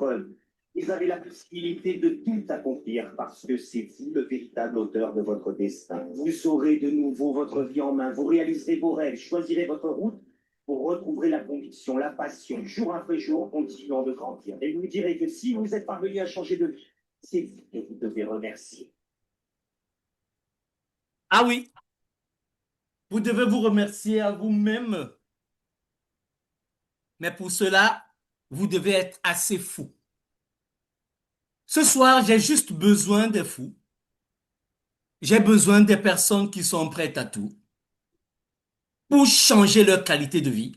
preuve. Vous avez la possibilité de tout accomplir parce que c'est vous le véritable auteur de votre destin. Vous aurez de nouveau votre vie en main, vous réaliserez vos rêves, choisirez votre route pour retrouver la conviction, la passion, jour après jour, continuant de grandir. Et vous direz que si vous êtes parvenu à changer de vie, c'est vous que vous devez remercier. Ah oui, vous devez vous remercier à vous-même, mais pour cela, vous devez être assez fou. Ce soir, j'ai juste besoin des fous. J'ai besoin des personnes qui sont prêtes à tout pour changer leur qualité de vie.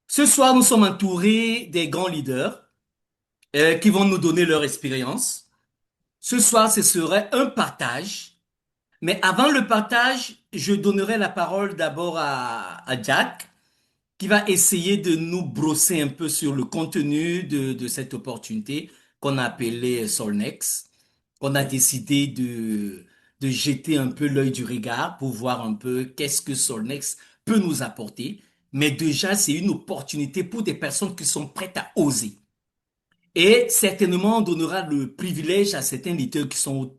Ce soir, nous sommes entourés des grands leaders qui vont nous donner leur expérience. Ce soir, ce serait un partage. Mais avant le partage, je donnerai la parole d'abord à Jack, qui va essayer de nous brosser un peu sur le contenu de cette opportunité qu'on a appelée Solnex, qu'on a décidé de jeter un peu l'œil du regard pour voir un peu qu'est-ce que Solnex peut nous apporter. Mais déjà, c'est une opportunité pour des personnes qui sont prêtes à oser. Et certainement, on donnera le privilège à certains leaders qui sont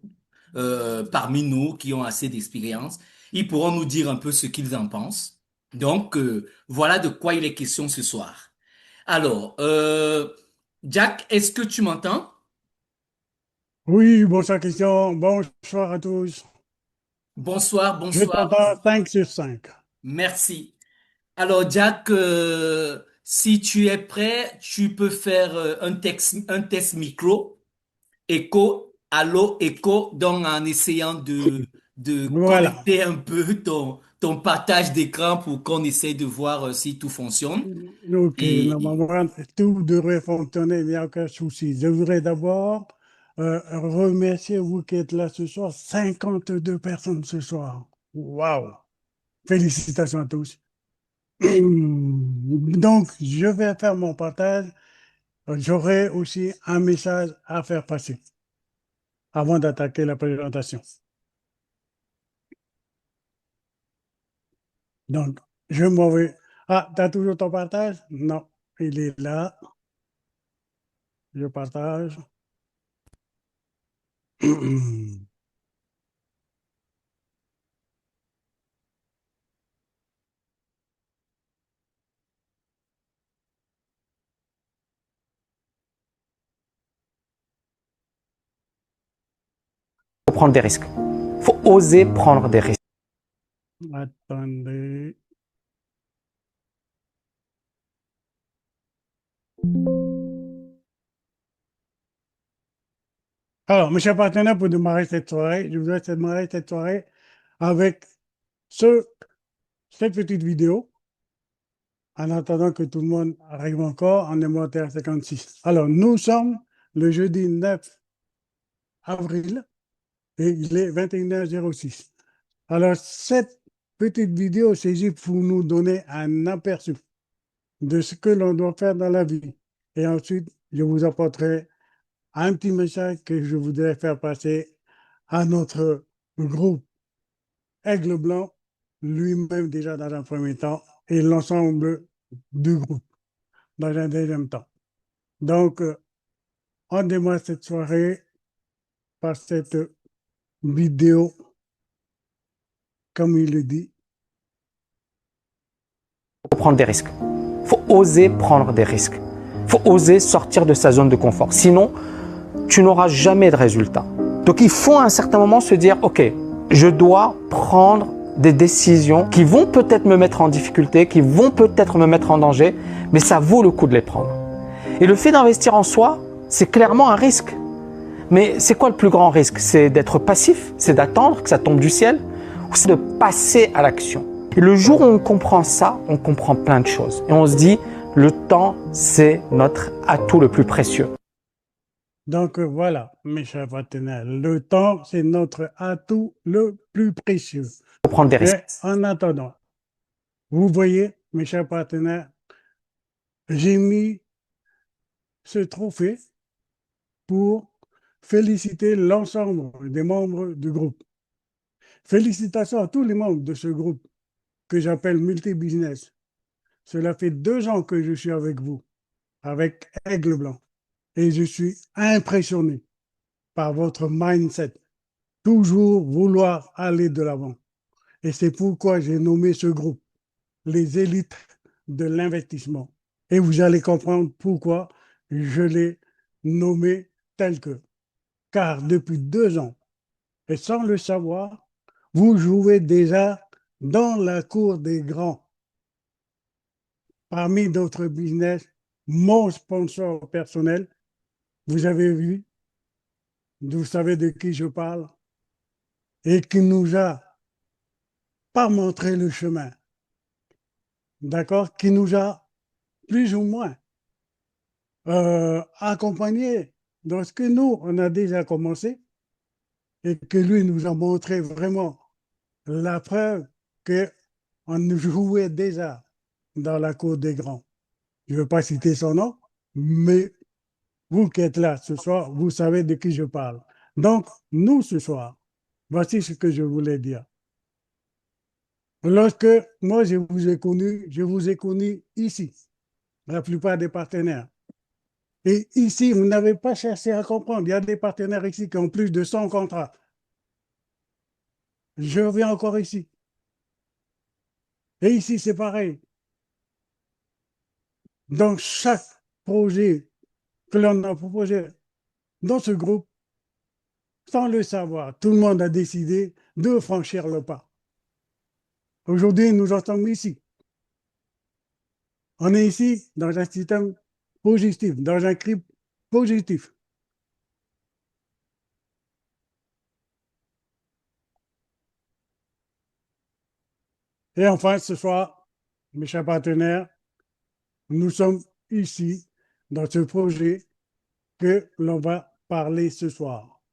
parmi nous, qui ont assez d'expérience. Ils pourront nous dire un peu ce qu'ils en pensent. Donc, voilà de quoi il est question ce soir. Alors, Jack, est-ce que tu m'entends? Oui, bonsoir Christian, bonsoir à tous. Bonsoir, Je bonsoir. t'entends 5 sur 5. Merci. Alors, Jack, si tu es prêt, tu peux faire un test micro, écho, allô, écho, donc en essayant de Voilà. connecter un peu ton partage d'écran pour qu'on essaye de voir si tout fonctionne. Ok, Et normalement, tout devrait fonctionner, il n'y a aucun souci. Je voudrais d'abord remercier vous qui êtes là ce soir, 52 personnes ce soir. Waouh! Félicitations à tous. Donc, je vais faire mon partage. J'aurai aussi un message à faire passer avant d'attaquer la présentation. Donc, je m'en vais. Ah, tu as toujours ton partage? Non, il est là. Je partage. Faut prendre des risques. Faut oser prendre des risques. Attendez. Alors, mes chers partenaires, pour démarrer cette soirée, je voudrais démarrer cette soirée avec ce, cette petite vidéo, en attendant que tout le monde arrive encore en élémentaire 56. Alors, nous sommes le jeudi 9 avril et il est 21h06. Alors, cette petite vidéo, c'est juste pour nous donner un aperçu de ce que l'on doit faire dans la vie. Et ensuite, je vous apporterai un petit message que je voudrais faire passer à notre groupe Aigle Blanc, lui-même déjà dans un premier temps, et l'ensemble du groupe dans un deuxième temps. Donc, on démarre cette soirée par cette vidéo, comme il le dit. Faut prendre des risques. Faut oser prendre des risques. Faut oser sortir de sa zone de confort. Sinon, tu n'auras jamais de résultat. Donc, il faut à un certain moment se dire, OK, je dois prendre des décisions qui vont peut-être me mettre en difficulté, qui vont peut-être me mettre en danger, mais ça vaut le coup de les prendre. Et le fait d'investir en soi, c'est clairement un risque. Mais c'est quoi le plus grand risque? C'est d'être passif, c'est d'attendre que ça tombe du ciel, ou c'est de passer à l'action. Et le jour où on comprend ça, on comprend plein de choses. Et on se dit, le temps, c'est notre atout le plus précieux. Donc voilà, mes chers partenaires, le temps, c'est notre atout le plus précieux. Faut prendre des risques. Mais en attendant, vous voyez, mes chers partenaires, j'ai mis ce trophée pour féliciter l'ensemble des membres du groupe. Félicitations à tous les membres de ce groupe que j'appelle Multi-Business. Cela fait 2 ans que je suis avec vous, avec Aigle Blanc. et je suis impressionné par votre mindset, toujours vouloir aller de l'avant. Et c'est pourquoi j'ai nommé ce groupe les élites de l'investissement. Et vous allez comprendre pourquoi je l'ai nommé tel que. Car depuis 2 ans, et sans le savoir, vous jouez déjà dans la cour des grands. Parmi d'autres business, mon sponsor personnel, vous avez vu, vous savez de qui je parle, et qui nous a pas montré le chemin, d'accord, qui nous a plus ou moins accompagné dans ce que nous, on a déjà commencé, et que lui nous a montré vraiment la preuve qu'on jouait déjà dans la cour des grands. Je ne veux pas citer son nom, mais vous qui êtes là ce soir, vous savez de qui je parle. Donc, nous, ce soir, voici ce que je voulais dire. Lorsque moi, je vous ai connu ici, la plupart des partenaires. Et ici, vous n'avez pas cherché à comprendre. Il y a des partenaires ici qui ont plus de 100 contrats. Je reviens encore ici. Et ici, c'est pareil. Dans chaque projet que l'on a proposé dans ce groupe, sans le savoir, tout le monde a décidé de franchir le pas. Aujourd'hui, nous en sommes ici. On est ici dans un système positif, dans un crypte positif. Et enfin, ce soir, mes chers partenaires, nous sommes ici dans ce projet que l'on va parler ce soir.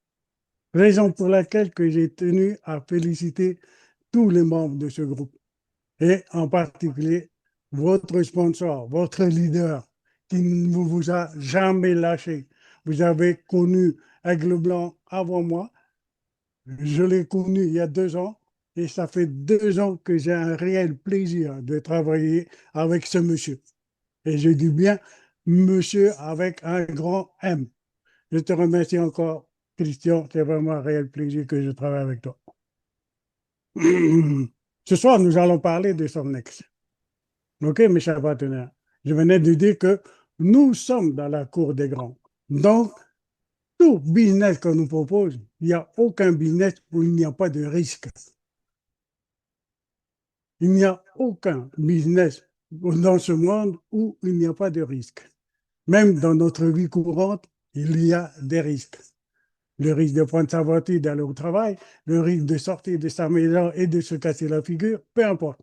Raison pour laquelle que j'ai tenu à féliciter tous les membres de ce groupe et en particulier votre sponsor, votre leader qui ne vous a jamais lâché. Vous avez connu Aigle Blanc avant moi. Je l'ai connu il y a 2 ans et ça fait 2 ans que j'ai un réel plaisir de travailler avec ce monsieur. Et je dis bien monsieur avec un grand M. Je te remercie encore, Christian. C'est vraiment un réel plaisir que je travaille avec toi. Ce soir, nous allons parler de Somnex. OK, mes chers partenaires? Je venais de dire que nous sommes dans la cour des grands. Donc, tout business qu'on nous propose, il n'y a aucun business où il n'y a pas de risque. Il n'y a aucun business dans ce monde où il n'y a pas de risque. Même dans notre vie courante, il y a des risques. Le risque de prendre sa voiture, d'aller au travail, le risque de sortir de sa maison et de se casser la figure, peu importe.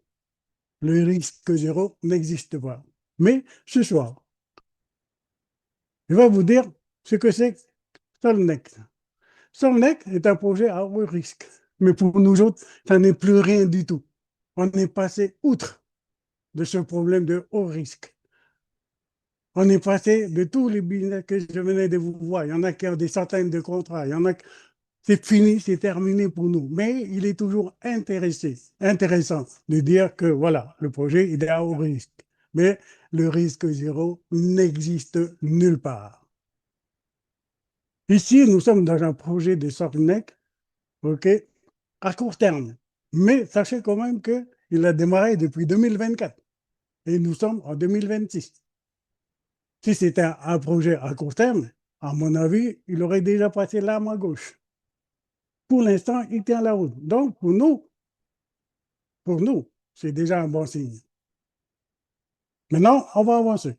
Le risque zéro n'existe pas. Mais ce soir, je vais vous dire ce que c'est Solnex. Solnex est un projet à haut risque. Mais pour nous autres, ça n'est plus rien du tout. On est passé outre de ce problème de haut risque. On est passé de tous les business que je venais de vous voir. Il y en a qui ont des centaines de contrats. Il y en a c'est fini, c'est terminé pour nous. Mais il est toujours intéressant de dire que voilà, le projet il est à haut risque. Mais le risque zéro n'existe nulle part. Ici, nous sommes dans un projet de Sornec, OK, à court terme. Mais sachez quand même qu'il a démarré depuis 2024 et nous sommes en 2026. Si c'était un projet à court terme, à mon avis, il aurait déjà passé l'arme à gauche. Pour l'instant, il tient la route. Donc, pour nous, c'est déjà un bon signe. Maintenant, on va avancer.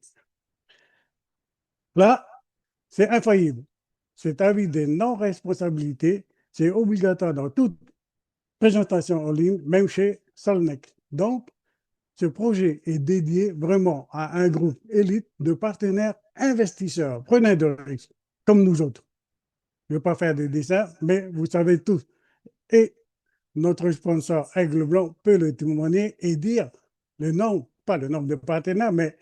Là, c'est infaillible. Cet avis de non-responsabilité, c'est obligatoire dans toute présentation en ligne, même chez Solnex. Donc, ce projet est dédié vraiment à un groupe élite de partenaires investisseurs. Prenez de risques, comme nous autres. Je ne vais pas faire de dessin, mais vous savez tous. Et notre sponsor Aigle Blanc peut le témoigner et dire le nombre, pas le nombre de partenaires, mais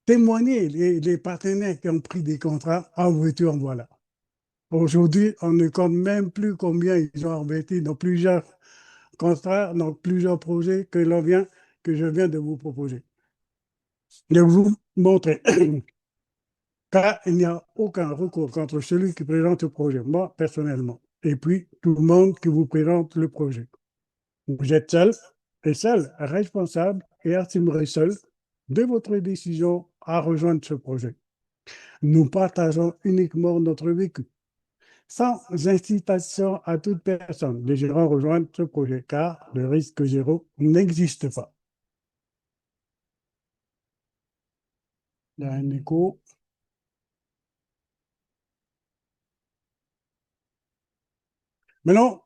témoigner les partenaires qui ont pris des contrats en voiture, en voilà. Aujourd'hui, on ne compte même plus combien ils ont investi dans plusieurs contrats, dans plusieurs projets que je viens de vous proposer. Je vais vous montrer car il n'y a aucun recours contre celui qui présente le projet, moi personnellement, et puis tout le monde qui vous présente le projet. Vous êtes seul et seul responsable et assumerez seul de votre décision à rejoindre ce projet. Nous partageons uniquement notre vécu, sans incitation à toute personne désirant rejoindre ce projet, car le risque zéro n'existe pas. Il y a un écho. Maintenant,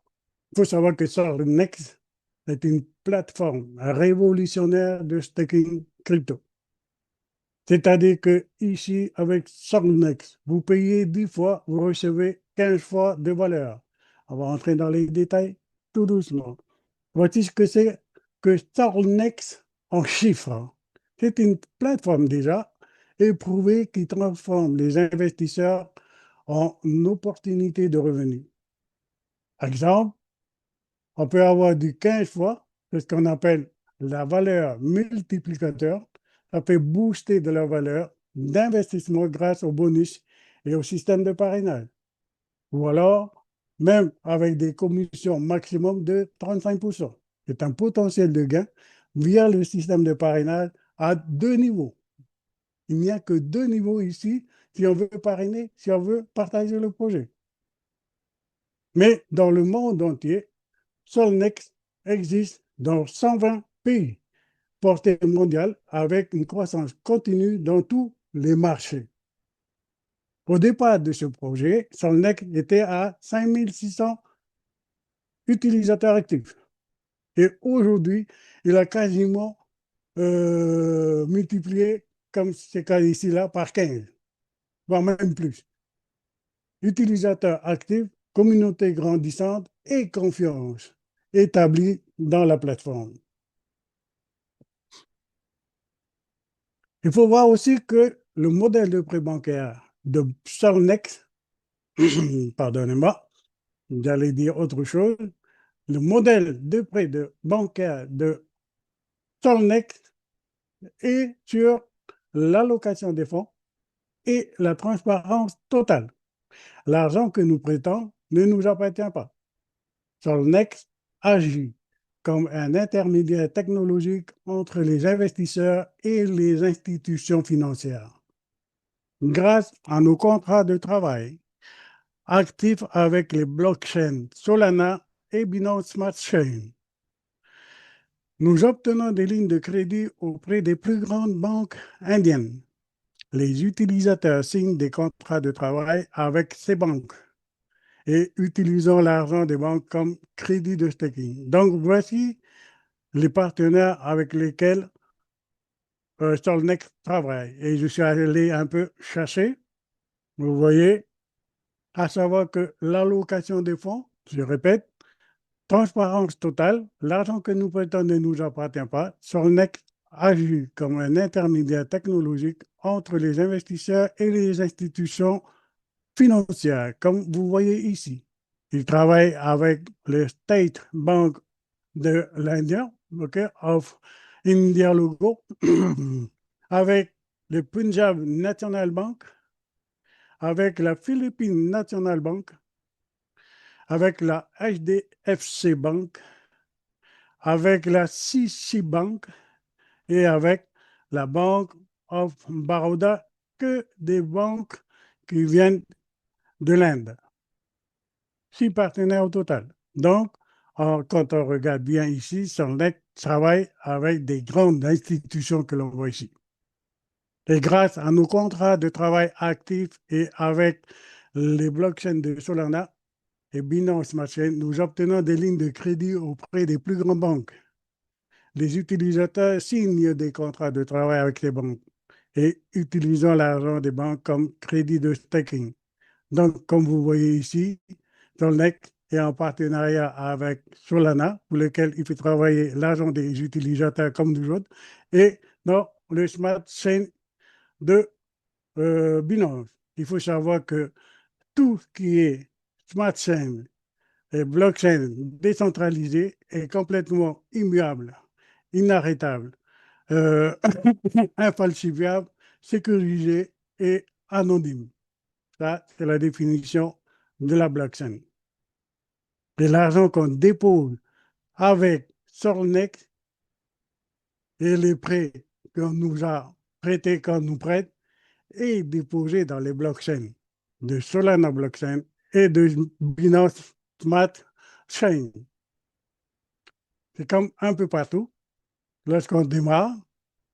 il faut savoir que Solnex est une plateforme révolutionnaire de staking crypto. C'est-à-dire que ici, avec Solnex, vous payez 10 fois, vous recevez 15 fois de valeur. On va entrer dans les détails tout doucement. Voici ce que c'est que Solnex en chiffres. C'est une plateforme déjà éprouvée qui transforme les investisseurs en opportunités de revenus. Exemple, on peut avoir du 15 fois, c'est ce qu'on appelle la valeur multiplicateur. Ça fait booster de la valeur d'investissement grâce au bonus et au système de parrainage. Ou alors, même avec des commissions maximum de 35%. C'est un potentiel de gain via le système de parrainage à 2 niveaux. Il n'y a que 2 niveaux ici si on veut parrainer, si on veut partager le projet. Mais dans le monde entier, Solnex existe dans 120 pays, portée mondiale avec une croissance continue dans tous les marchés. Au départ de ce projet, Solnex était à 5600 utilisateurs actifs. Et aujourd'hui, il a quasiment multiplié, comme c'est le cas ici, là, par 15, voire même plus. Utilisateurs actifs, communauté grandissante et confiance établie dans la plateforme. Il faut voir aussi que le modèle de prêt bancaire de Solnex, pardonnez-moi, j'allais dire autre chose, le modèle de prêt bancaire de Solnex est sur l'allocation des fonds et la transparence totale. L'argent que nous prêtons ne nous appartient pas. Solnex agit comme un intermédiaire technologique entre les investisseurs et les institutions financières. Grâce à nos contrats de travail actifs avec les blockchains Solana et Binance Smart Chain, nous obtenons des lignes de crédit auprès des plus grandes banques indiennes. Les utilisateurs signent des contrats de travail avec ces banques et utilisons l'argent des banques comme crédit de staking. Donc, voici les partenaires avec lesquels Solnex travaille. Et je suis allé un peu chercher. Vous voyez, à savoir que l'allocation des fonds, je répète, transparence totale, l'argent que nous prêtons ne nous appartient pas. Solnex agit comme un intermédiaire technologique entre les investisseurs et les institutions financières, comme vous voyez ici. Il travaille avec le State Bank de l'Indien, of India Logo, avec le Punjab National Bank, avec la Philippine National Bank, avec la HDFC Bank, avec la CC Bank et avec la Bank of Baroda, que des banques qui viennent de l'Inde. 6 partenaires au total. Donc, quand on regarde bien ici, Solnex travaille avec des grandes institutions que l'on voit ici. Et grâce à nos contrats de travail actifs et avec les blockchains de Solana et Binance Smart Chain, nous obtenons des lignes de crédit auprès des plus grandes banques. Les utilisateurs signent des contrats de travail avec les banques et utilisons l'argent des banques comme crédit de staking. Donc, comme vous voyez ici, Solnex est en partenariat avec Solana, pour lequel il fait travailler l'argent des utilisateurs comme nous autres, et dans le Smart Chain de Binance. Il faut savoir que tout ce qui est Smart Chain et blockchain décentralisé est complètement immuable, inarrêtable, infalsifiable, sécurisé et anonyme. Ça, c'est la définition de la blockchain. Et l'argent qu'on dépose avec Solnex et les prêts qu'on nous a prêtés, qu'on nous prête, est déposé dans les blockchains de Solana Blockchain et de Binance Smart Chain. C'est comme un peu partout. Lorsqu'on démarre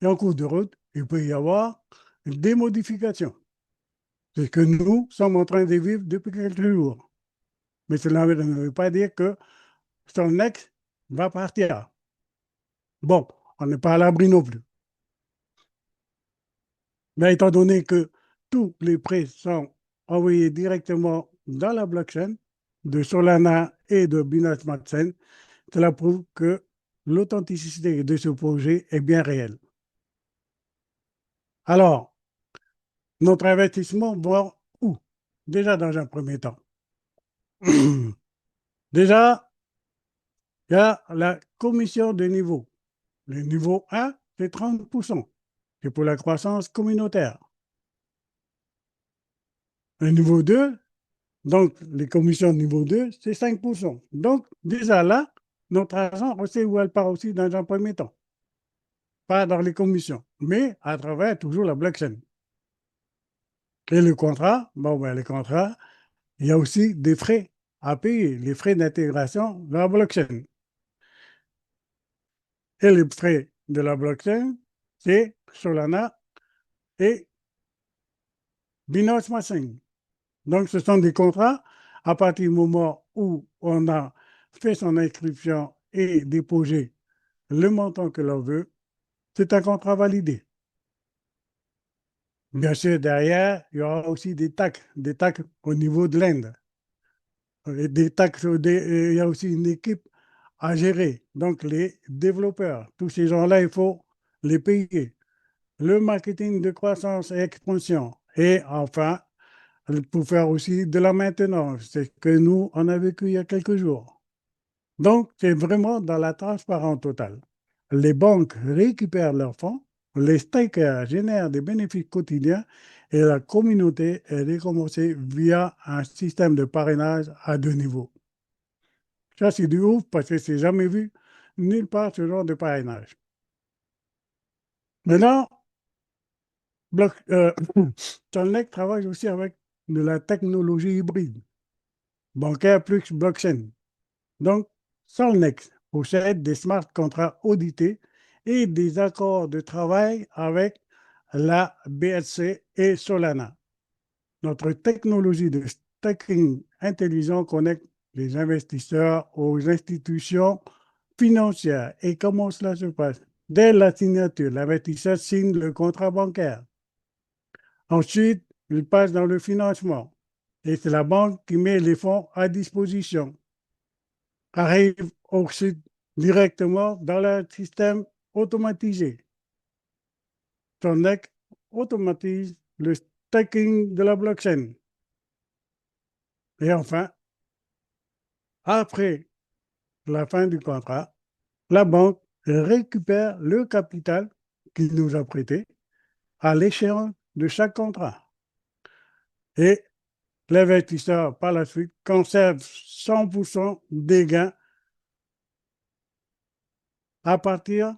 et en cours de route, il peut y avoir des modifications. C'est ce que nous sommes en train de vivre depuis quelques jours. Mais cela ne veut pas dire que son ex va partir. Bon, on n'est pas à l'abri non plus. Mais étant donné que tous les prêts sont envoyés directement dans la blockchain de Solana et de Binance Smart Chain, cela prouve que l'authenticité de ce projet est bien réelle. Alors, notre investissement va où? Déjà, dans un premier temps. Déjà, il y a la commission de niveau. Le niveau 1, c'est 30%. C'est pour la croissance communautaire. Le niveau 2, donc les commissions de niveau 2, c'est 5%. Donc, déjà là, notre argent, on sait où elle part aussi dans un premier temps. Pas dans les commissions, mais à travers toujours la blockchain. Et le contrat, bon, ben, les contrats, il y a aussi des frais à payer, les frais d'intégration dans la blockchain. Et les frais de la blockchain, c'est Solana et Binance Smart Chain. Donc, ce sont des contrats à partir du moment où on a fait son inscription et déposé le montant que l'on veut, c'est un contrat validé. Bien sûr, derrière, il y aura aussi des taxes au niveau de l'Inde. Des taxes, il y a aussi une équipe à gérer. Donc, les développeurs, tous ces gens-là, il faut les payer. Le marketing de croissance et expansion. Et enfin, pour faire aussi de la maintenance. C'est ce que nous, on a vécu il y a quelques jours. Donc, c'est vraiment dans la transparence totale. Les banques récupèrent leurs fonds, les stakers génèrent des bénéfices quotidiens et la communauté est récompensée via un système de parrainage à 2 niveaux. Ça, c'est du ouf parce que c'est jamais vu nulle part ce genre de parrainage. Maintenant, Solnex travaille aussi avec de la technologie hybride, bancaire plus blockchain. Donc, Solnex possède des smart contrats audités et des accords de travail avec la BSC et Solana. Notre technologie de staking intelligent connecte les investisseurs aux institutions financières. Et comment cela se passe? Dès la signature, l'investisseur signe le contrat bancaire. Ensuite, il passe dans le financement et c'est la banque qui met les fonds à disposition. Arrive ensuite directement dans le système automatisé. Solnex automatise le staking de la blockchain. Et enfin, après la fin du contrat, la banque récupère le capital qu'il nous a prêté à l'échéance de chaque contrat. Et l'investisseur, par la suite, conserve 100% des gains à partir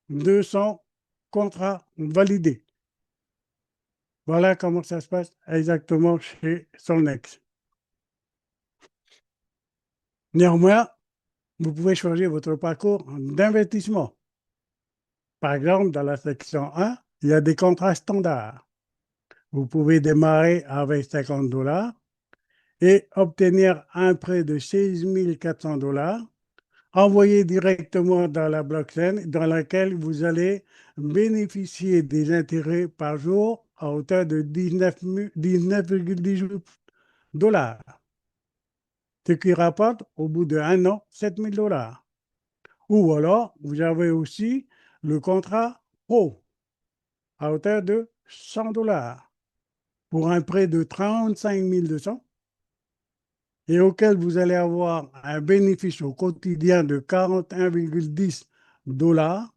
de son contrat validé. Voilà comment ça se passe exactement chez Solnex. Néanmoins, vous pouvez choisir votre parcours d'investissement. Par exemple, dans la section 1, il y a des contrats standards. Vous pouvez démarrer avec 50 $ et obtenir un prêt de 16 400 $, envoyé directement dans la blockchain dans laquelle vous allez bénéficier des intérêts par jour à hauteur de 19,18 $, ce qui rapporte au bout d'1 an 7 000 $. Ou alors, vous avez aussi le contrat Pro à hauteur de 100 $ pour un prêt de 35 200 et auquel vous allez avoir un bénéfice au quotidien de 41,10 $,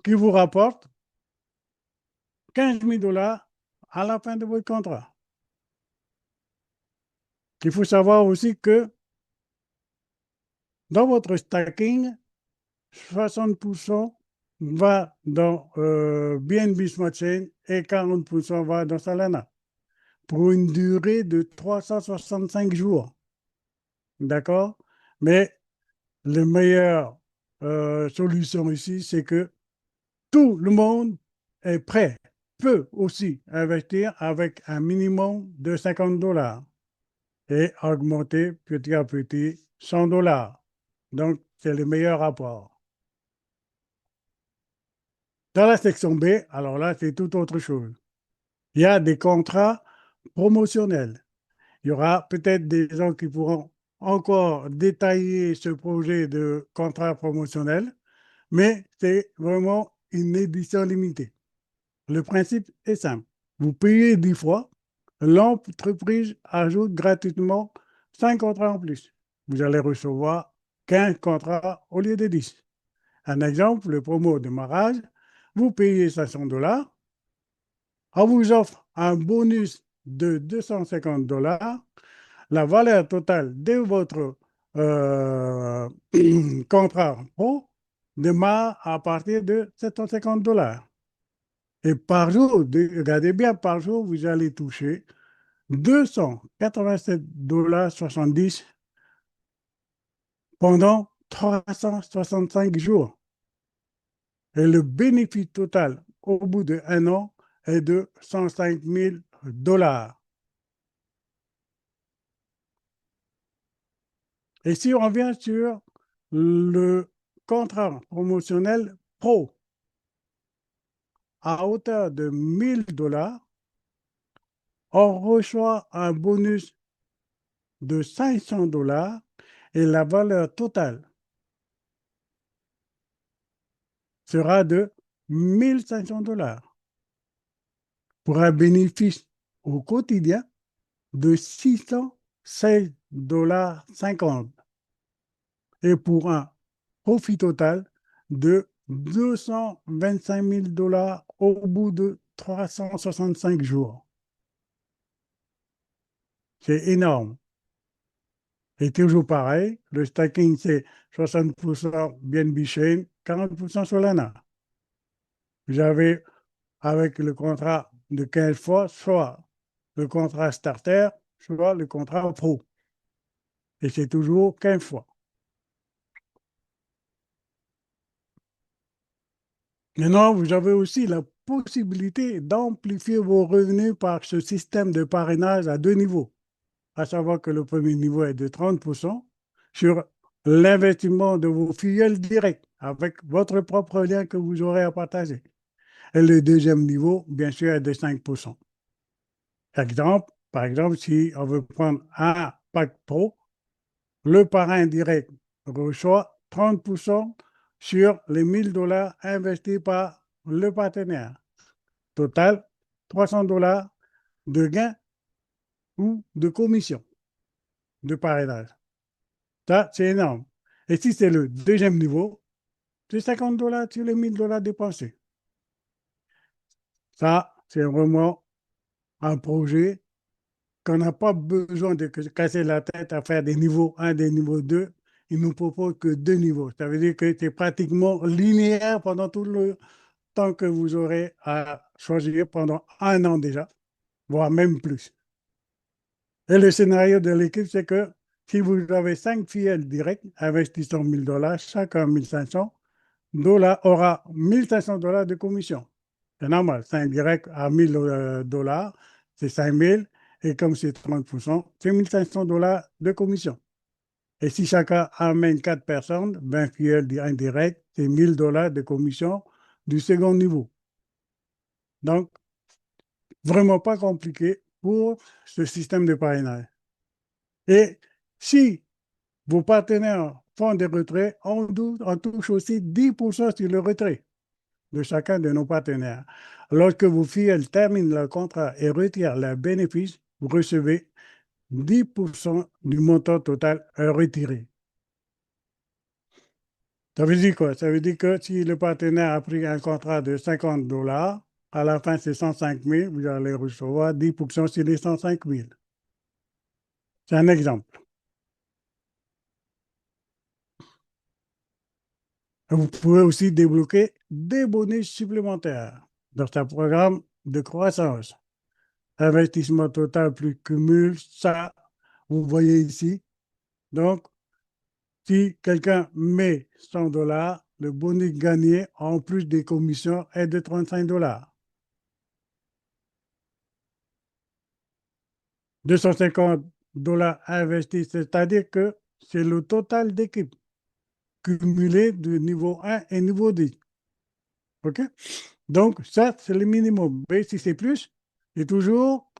qui vous rapporte 15 000 dollars à la fin de votre contrat. Il faut savoir aussi que dans votre stacking, 60% va dans BNB Smart Chain et 40% va dans Solana pour une durée de 365 jours. D'accord? Mais la meilleure solution ici, c'est que tout le monde est prêt, peut aussi investir avec un minimum de 50 dollars et augmenter petit à petit 100 dollars. Donc, c'est le meilleur rapport. Dans la section B, alors là, c'est tout autre chose. Il y a des contrats promotionnels. Il y aura peut-être des gens qui pourront encore détailler ce projet de contrat promotionnel, mais c'est vraiment une édition limitée. Le principe est simple. Vous payez 10 fois, l'entreprise ajoute gratuitement 5 contrats en plus. Vous allez recevoir 15 contrats au lieu de 10. Un exemple, le promo de démarrage, vous payez 500 dollars, on vous offre un bonus de 250 dollars. La valeur totale de votre contrat pro démarre à partir de 750 dollars. Et par jour, regardez bien, par jour, vous allez toucher 287 dollars 70 pendant 365 jours. Et le bénéfice total au bout d'un an est de 105 000 dollars. Et si on revient sur le contrat promotionnel pro, à hauteur de 1000 dollars, on reçoit un bonus de 500 dollars et la valeur totale sera de 1500 dollars pour un bénéfice au quotidien de 616 dollars 50 et pour un profit total de 225 000 dollars au bout de 365 jours. C'est énorme. Et toujours pareil, le stacking, c'est 60% BNB Chain, 40% Solana. Vous avez, avec le contrat de 15 fois, soit le contrat starter, soit le contrat pro. Et c'est toujours 15 fois. Maintenant, vous avez aussi la possibilité d'amplifier vos revenus par ce système de parrainage à deux niveaux. À savoir que le premier niveau est de 30% sur l'investissement de vos filiales directs avec votre propre lien que vous aurez à partager. Et le deuxième niveau, bien sûr, est de 5%. Par exemple, si on veut prendre un pack pro, le parrain direct reçoit 30% sur les 1000 dollars investis par le partenaire. Total, 300 dollars de gain ou de commission de parrainage. Ça, c'est énorme. Et si c'est le deuxième niveau, c'est 50 dollars sur les 1000 dollars dépensés. Ça, c'est vraiment un projet qu'on n'a pas besoin de casser la tête à faire des niveaux 1, des niveaux 2. Il ne nous propose que deux niveaux. Ça veut dire que c'est pratiquement linéaire pendant tout le temps que vous aurez à choisir pendant un an déjà, voire même plus. Et le scénario de l'équipe, c'est que si vous avez 5 filiales directes investissant 1000 dollars, chacun 1500 dollars aura 1500 dollars de commission. C'est normal, 5 directs à 1000 dollars, c'est 5000. Et comme c'est 30%, c'est 1500 dollars de commission. Et si chacun amène 4 personnes, 20 filiales indirectes, c'est 1000 dollars de commission du second niveau. Donc, vraiment pas compliqué pour ce système de parrainage. Et si vos partenaires font des retraits, on touche aussi 10% sur le retrait de chacun de nos partenaires. Lorsque vos filiales terminent leur contrat et retirent leurs bénéfices, vous recevez 10% du montant total retiré. Ça veut dire quoi? Ça veut dire que si le partenaire a pris un contrat de 50 dollars, à la fin c'est 105 000, vous allez recevoir 10% sur les 105 000. C'est un exemple. Vous pouvez aussi débloquer des bonus supplémentaires dans un programme de croissance. Investissement total plus cumul, ça, vous voyez ici. Donc, si quelqu'un met 100 dollars, le bonus gagné en plus des commissions est de 35 dollars. 250 dollars investis, c'est-à-dire que c'est le total d'équipe cumulé de niveau 1 et niveau 10. OK? Donc, ça, c'est le minimum. Mais si c'est plus, c'est toujours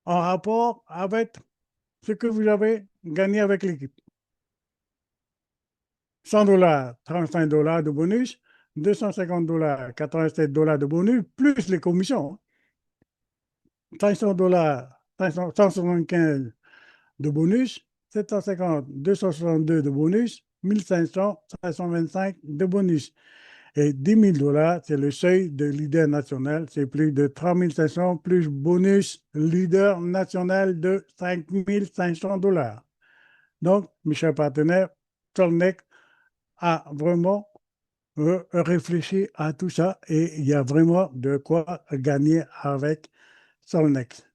en rapport avec ce que vous avez gagné avec l'équipe. 100 dollars, 35 dollars de bonus, 250 dollars, 87 dollars de bonus, plus les commissions. 500 dollars, 175 de bonus, 750, 262 de bonus, 1500, 525 de bonus. Et 10 000 dollars, c'est le seuil de leader national, c'est plus de 3 500 plus bonus leader national de 5 500 dollars. Donc, mes chers partenaires, Solnex a vraiment réfléchi à tout ça et il y a vraiment de quoi gagner avec Solnex.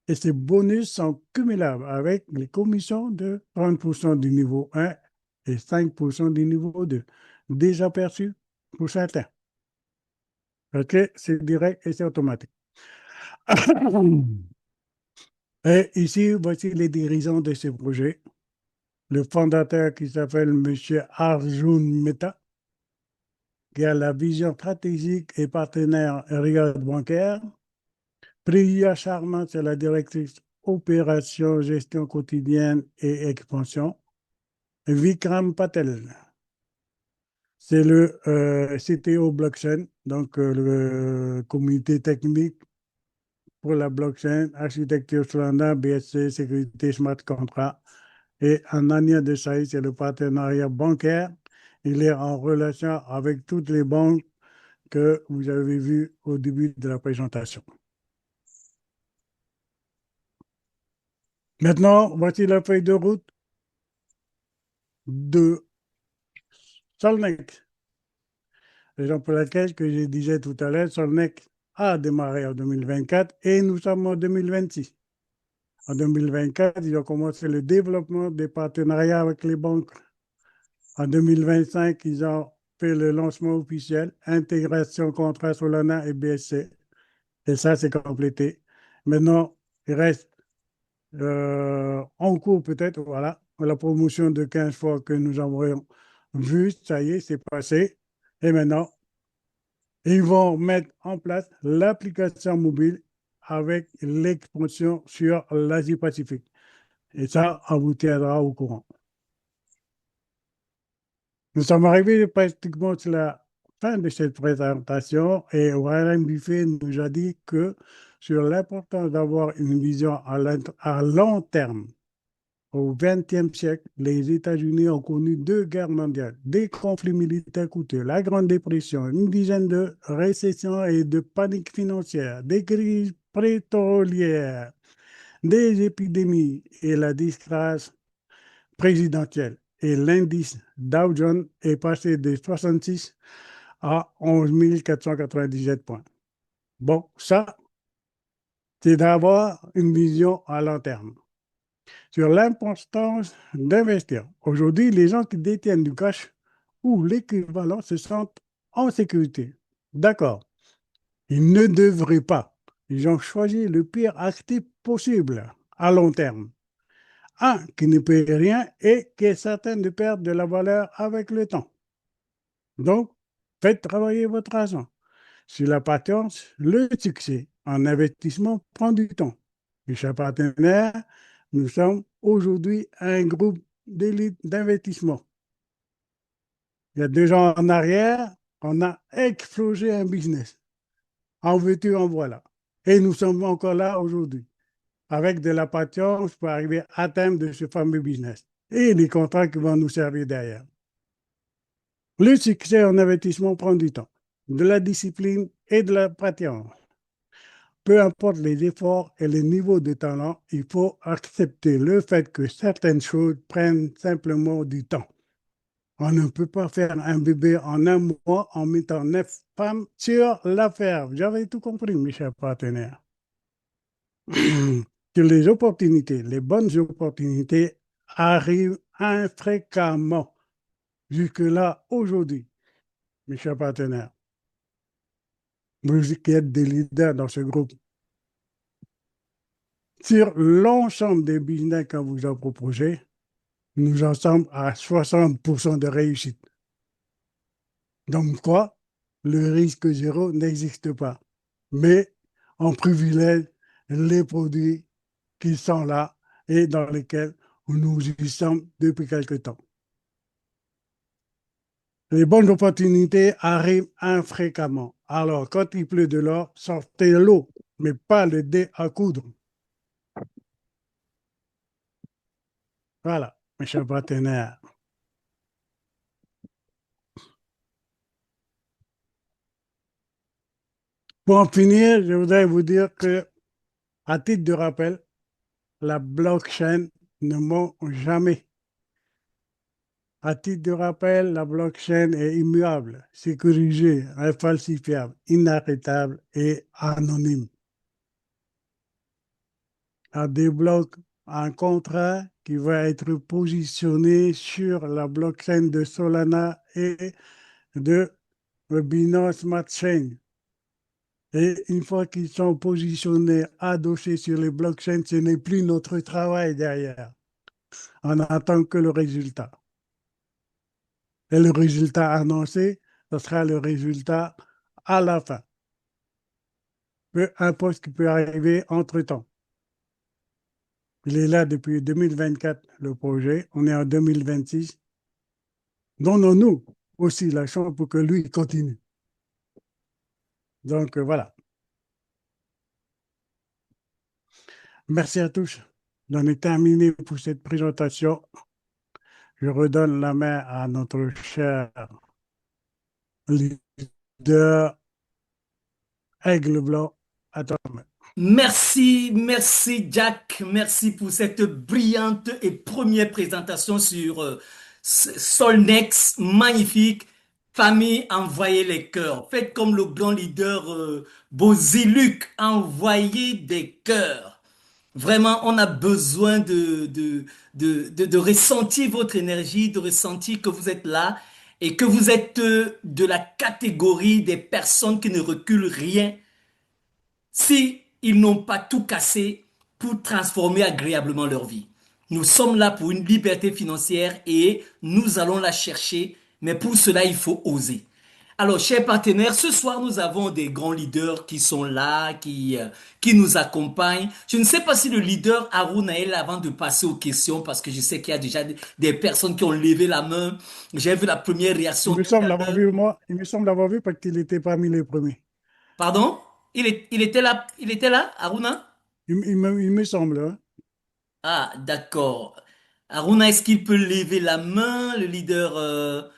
Et ces bonus sont cumulables avec les commissions de 30% du niveau 1 et 5% du niveau 2, déjà perçus pour certains. OK, c'est direct et c'est automatique. Et ici, voici les dirigeants de ce projet. Le fondateur qui s'appelle M. Arjun Mehta, qui a la vision stratégique et partenaire Riyad bancaire. Priya Sharma, c'est la directrice opération, gestion quotidienne et expansion. Vikram Patel, c'est le CTO blockchain, donc le comité technique pour la blockchain, architecture Solana, BSC, sécurité smart contract. Et Anania Desai, c'est le partenariat bancaire. Il est en relation avec toutes les banques que vous avez vues au début de la présentation. Maintenant, voici la feuille de route de Solnex. Raison pour laquelle, que je disais tout à l'heure, Solnex a démarré en 2024 et nous sommes en 2026. En 2024, ils ont commencé le développement des partenariats avec les banques. En 2025, ils ont fait le lancement officiel, intégration contrat Solana et BSC. Et ça, c'est complété. Maintenant, il reste en cours peut-être, voilà, la promotion de 15 fois que nous avons vu, ça y est, c'est passé. Et maintenant, ils vont mettre en place l'application mobile avec l'expansion sur l'Asie-Pacifique. Et ça, on vous tiendra au courant. Nous sommes arrivés pratiquement sur la fin de cette présentation et Warren Buffett nous a dit que sur l'importance d'avoir une vision à long terme. Au XXe siècle, les États-Unis ont connu 2 guerres mondiales, des conflits militaires coûteux, la Grande Dépression, une dizaine de récessions et de paniques financières, des crises pétrolières, des épidémies et la disgrâce présidentielle. Et l'indice Dow Jones est passé de 66 à 11 497 points. Bon, ça, c'est d'avoir une vision à long terme. Sur l'importance d'investir. Aujourd'hui, les gens qui détiennent du cash ou l'équivalent se sentent en sécurité. D'accord. Ils ne devraient pas. Ils ont choisi le pire actif possible à long terme. Un qui ne paye rien et qui est certain de perdre de la valeur avec le temps. Donc, faites travailler votre argent. Sur la patience, le succès en investissement prend du temps. Mes chers partenaires, nous sommes aujourd'hui un groupe d'élite d'investissement. Il y a 2 ans en arrière, on a explosé un business. En veux-tu, en voilà. Et nous sommes encore là aujourd'hui, avec de la patience pour arriver à terme de ce fameux business et les contrats qui vont nous servir derrière. Le succès en investissement prend du temps, de la discipline et de la patience. Peu importe les efforts et les niveaux de talent, il faut accepter le fait que certaines choses prennent simplement du temps. On ne peut pas faire un bébé en un mois en mettant 9 femmes sur la ferme. J'avais tout compris, mes chers partenaires. Que les opportunités, les bonnes opportunités arrivent infréquemment. Jusque-là, aujourd'hui, mes chers partenaires, vous qui êtes des leaders dans ce groupe, sur l'ensemble des business qu'on vous a proposés, nous en sommes à 60% de réussite. Donc quoi? Le risque zéro n'existe pas. Mais on privilège les produits qui sont là et dans lesquels nous y sommes depuis quelque temps. Les bonnes opportunités arrivent infréquemment. Alors, quand il pleut de l'or, sortez l'eau, mais pas le dé à coudre. Voilà, mes chers partenaires. Pour en finir, je voudrais vous dire que, à titre de rappel, la blockchain ne ment jamais. À titre de rappel, la blockchain est immuable, sécurisée, infalsifiable, inarrêtable et anonyme. Elle débloque un contrat qui va être positionné sur la blockchain de Solana et de Binance Smart Chain. Et une fois qu'ils sont positionnés, adossés sur les blockchains, ce n'est plus notre travail derrière. On n'attend que le résultat. Et le résultat annoncé, ce sera le résultat à la fin. Peu importe ce qui peut arriver entre-temps. Il est là depuis 2024, le projet. On est en 2026. Donnons-nous aussi la chance pour que lui continue. Donc voilà. Merci à tous. J'en ai terminé pour cette présentation. Je redonne la main à notre cher leader Aigle Blanc. À toi. Merci, merci Jack, merci pour cette brillante et première présentation sur Solnex, magnifique. Famille, envoyez les cœurs. Faites comme le grand leader Boziluk, envoyez des cœurs. Vraiment, on a besoin de ressentir votre énergie, de ressentir que vous êtes là et que vous êtes de la catégorie des personnes qui ne reculent rien si ils n'ont pas tout cassé pour transformer agréablement leur vie. Nous sommes là pour une liberté financière et nous allons la chercher, mais pour cela, il faut oser. Alors, chers partenaires, ce soir, nous avons des grands leaders qui sont là, qui nous accompagnent. Je ne sais pas si le leader Aruna est là avant de passer aux questions, parce que je sais qu'il y a déjà des personnes qui ont levé la main. J'ai vu la première réaction Il me tout semble à l'avoir l'heure. vu, moi. Il me semble l'avoir vu parce qu'il était parmi les premiers. Pardon? Il était là, Aruna? Il me semble. Hein. Ah, d'accord. Aruna, est-ce qu'il peut lever la main, le leader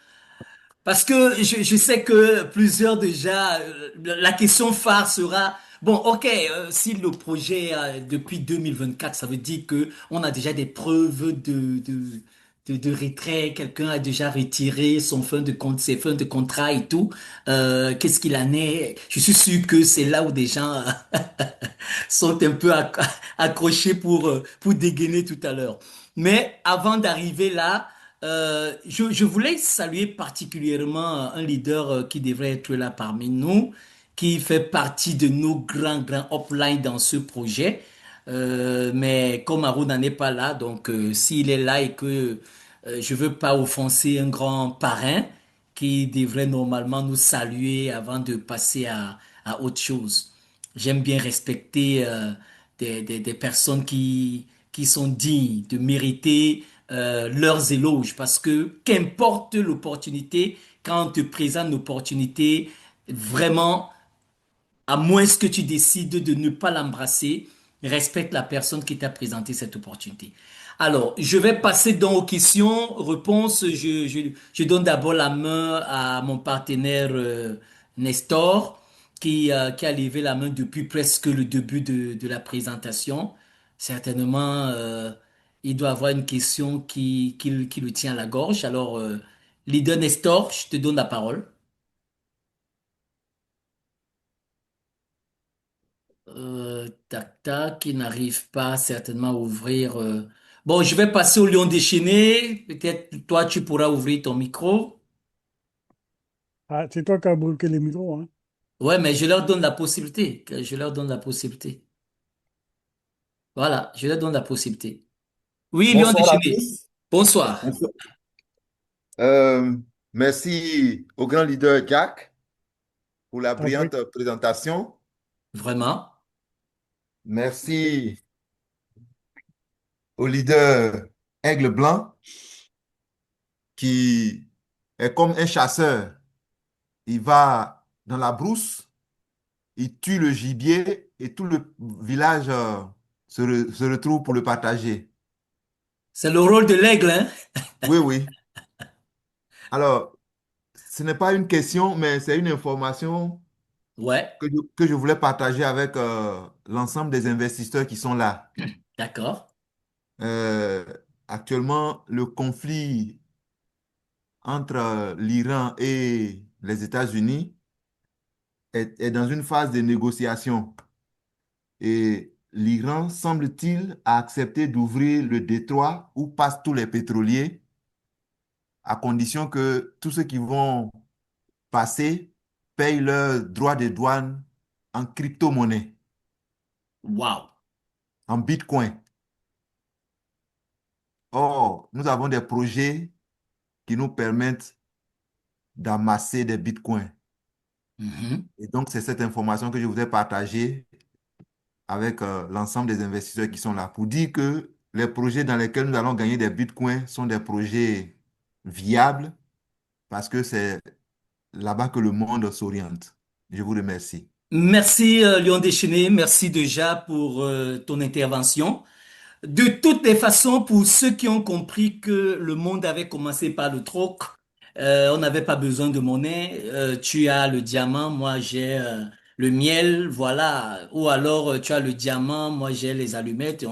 parce que je sais que plusieurs déjà, la question phare sera, bon, ok, si le projet depuis 2024, ça veut dire que on a déjà des preuves de retrait, quelqu'un a déjà retiré son fin de compte, ses fins de contrat et tout, qu'est-ce qu'il en est? Je suis sûr que c'est là où des gens sont un peu accrochés pour dégainer tout à l'heure. Mais avant d'arriver là, je voulais saluer particulièrement un leader qui devrait être là parmi nous, qui fait partie de nos grands uplines dans ce projet. Mais comme Aruna n'est pas là, donc s'il est là et que je veux pas offenser un grand parrain qui devrait normalement nous saluer avant de passer à autre chose. J'aime bien respecter des personnes qui sont dignes de mériter leurs éloges parce que qu'importe l'opportunité, quand on te présente l'opportunité, vraiment, à moins que tu décides de ne pas l'embrasser, respecte la personne qui t'a présenté cette opportunité. Alors, je vais passer donc aux questions, réponses. Je donne d'abord la main à mon partenaire Nestor, qui a levé la main depuis presque le début de la présentation. Certainement, il doit avoir une question qui le tient à la gorge. Alors, leader Nestor, je te donne la parole. Tac, tac, il n'arrive pas certainement à ouvrir. Bon, je vais passer au lion déchaîné. Peut-être toi, tu pourras ouvrir ton micro. Ah, c'est toi qui as bloqué les micros, hein. Ouais, mais je leur donne la possibilité. Je leur donne la possibilité. Voilà, je leur donne la possibilité. Oui, lion Bonsoir à déchaîné. tous. Bonsoir. Bonsoir. Euh, Merci au grand leader Jack pour la T'as pris. brillante présentation. Vraiment. Merci au leader Aigle Blanc qui est comme un chasseur. Il va dans la brousse, il tue le gibier et tout le village se retrouve pour le partager. C'est le rôle de l'aigle, hein? Oui, oui. Alors, ce n'est pas une question, mais c'est une information Ouais, que je voulais partager avec l'ensemble des investisseurs qui sont là. d'accord. Euh, Actuellement, le conflit entre l'Iran et les États-Unis est dans une phase de négociation. Et l'Iran, semble-t-il, a accepté d'ouvrir le détroit où passent tous les pétroliers, à condition que tous ceux qui vont passer payent leurs droits de douane en crypto-monnaie, Waouh. en Bitcoin. Or, nous avons des projets qui nous permettent d'amasser des bitcoins. Mhm. Et donc, c'est cette information que je voudrais partager avec l'ensemble des investisseurs qui sont là pour dire que les projets dans lesquels nous allons gagner des bitcoins sont des projets viables parce que c'est là-bas que le monde s'oriente. Je vous remercie. Merci, lion déchaîné. Merci déjà pour ton intervention. De toutes les façons, pour ceux qui ont compris que le monde avait commencé par le troc, on n'avait pas besoin de monnaie. Tu as le diamant, moi j'ai le miel, voilà. Ou alors tu as le diamant, moi j'ai les allumettes et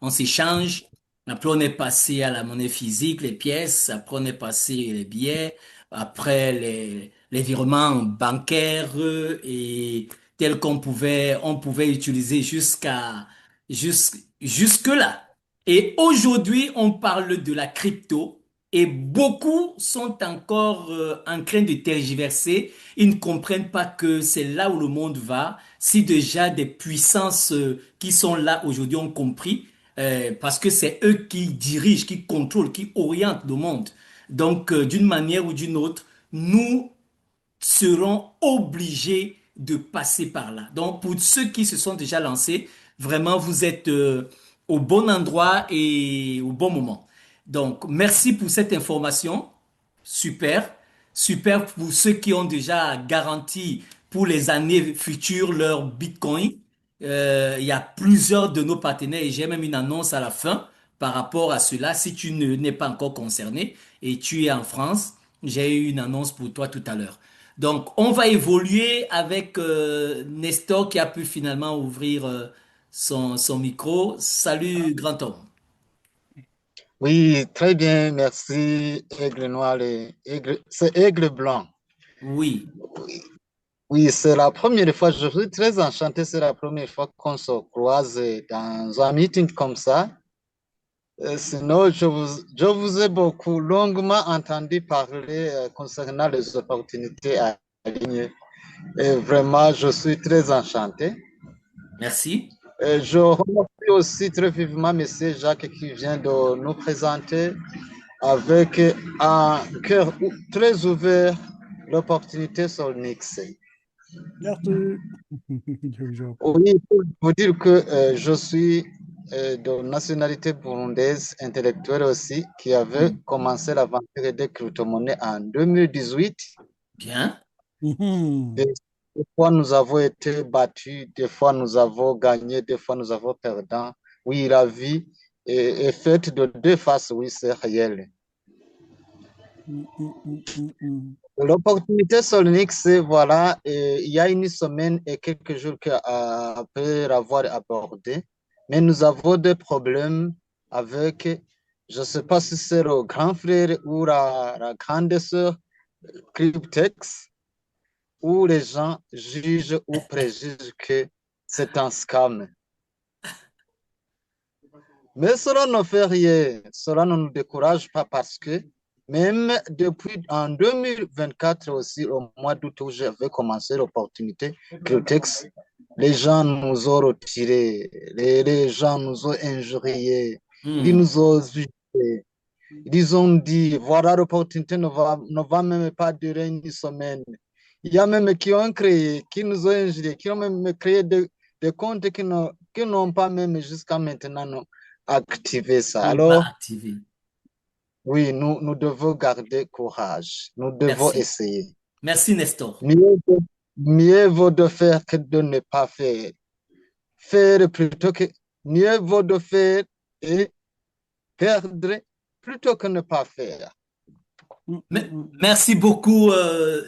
on s'échange. Après on est passé à la monnaie physique, les pièces. Après on est passé les billets. Après les virements bancaires et tels on pouvait utiliser jusque-là. Et aujourd'hui, on parle de la crypto et beaucoup sont encore en train de tergiverser. Ils ne comprennent pas que c'est là où le monde va. Si déjà des puissances qui sont là aujourd'hui ont compris, parce que c'est eux qui dirigent, qui contrôlent, qui orientent le monde. Donc, d'une manière ou d'une autre, nous seront obligés de passer par là. Donc, pour ceux qui se sont déjà lancés, vraiment, vous êtes au bon endroit et au bon moment. Donc, merci pour cette information. Super. Super pour ceux qui ont déjà garanti pour les années futures leur Bitcoin. Il y a plusieurs de nos partenaires et j'ai même une annonce à la fin par rapport à cela. Si tu n'es pas encore concerné et tu es en France, j'ai eu une annonce pour toi tout à l'heure. Donc, on va évoluer avec Nestor qui a pu finalement ouvrir son micro. Salut, grand homme. Oui, très bien, merci. Aigle noir et c'est aigle blanc. Oui, Oui, oui, c'est la première fois, je suis très enchanté, c'est la première fois qu'on se croise dans un meeting comme ça. Sinon, je vous ai beaucoup longuement entendu parler concernant les opportunités à ligne. Et vraiment, je suis très enchanté. merci. Je remercie aussi très vivement M. Jacques qui vient de nous présenter avec un cœur très ouvert l'opportunité sur Nix. Merci. Je vous en prie. Oui, pour vous dire que je suis de nationalité burundaise, intellectuelle aussi, qui avait Hmm. commencé l'aventure des crypto-monnaies en 2018. Bien. Mhm. Des fois, nous avons été battus, des fois, nous avons gagné, des fois, nous avons perdu. Oui, la vie est faite de deux faces, oui, c'est réel. L'opportunité Solnix, c'est voilà, il y a une semaine et quelques jours qu'après avoir abordé, mais nous avons des problèmes avec, je ne sais pas si c'est le grand frère ou la grande sœur Cryptex, où les gens jugent ou préjugent que c'est un scam. Mais cela ne fait rien, cela ne nous décourage pas parce que même depuis en 2024 aussi, au mois d'août où j'avais commencé l'opportunité, Cryptex, les gens nous ont retiré, les gens nous ont injuriés, ils nous ont jugés. Ils ont dit, voilà, l'opportunité ne va même pas durer une semaine. Il y a même qui ont créé, qui nous ont injuriés, qui ont même créé des comptes qui n'ont pas même jusqu'à maintenant activé ça. Alors, activé. oui, nous devons garder courage. Nous devons Merci. essayer. Merci, Nestor. Mieux vaut de faire que de ne pas faire. Mieux vaut de faire et perdre plutôt que ne pas faire. Merci beaucoup,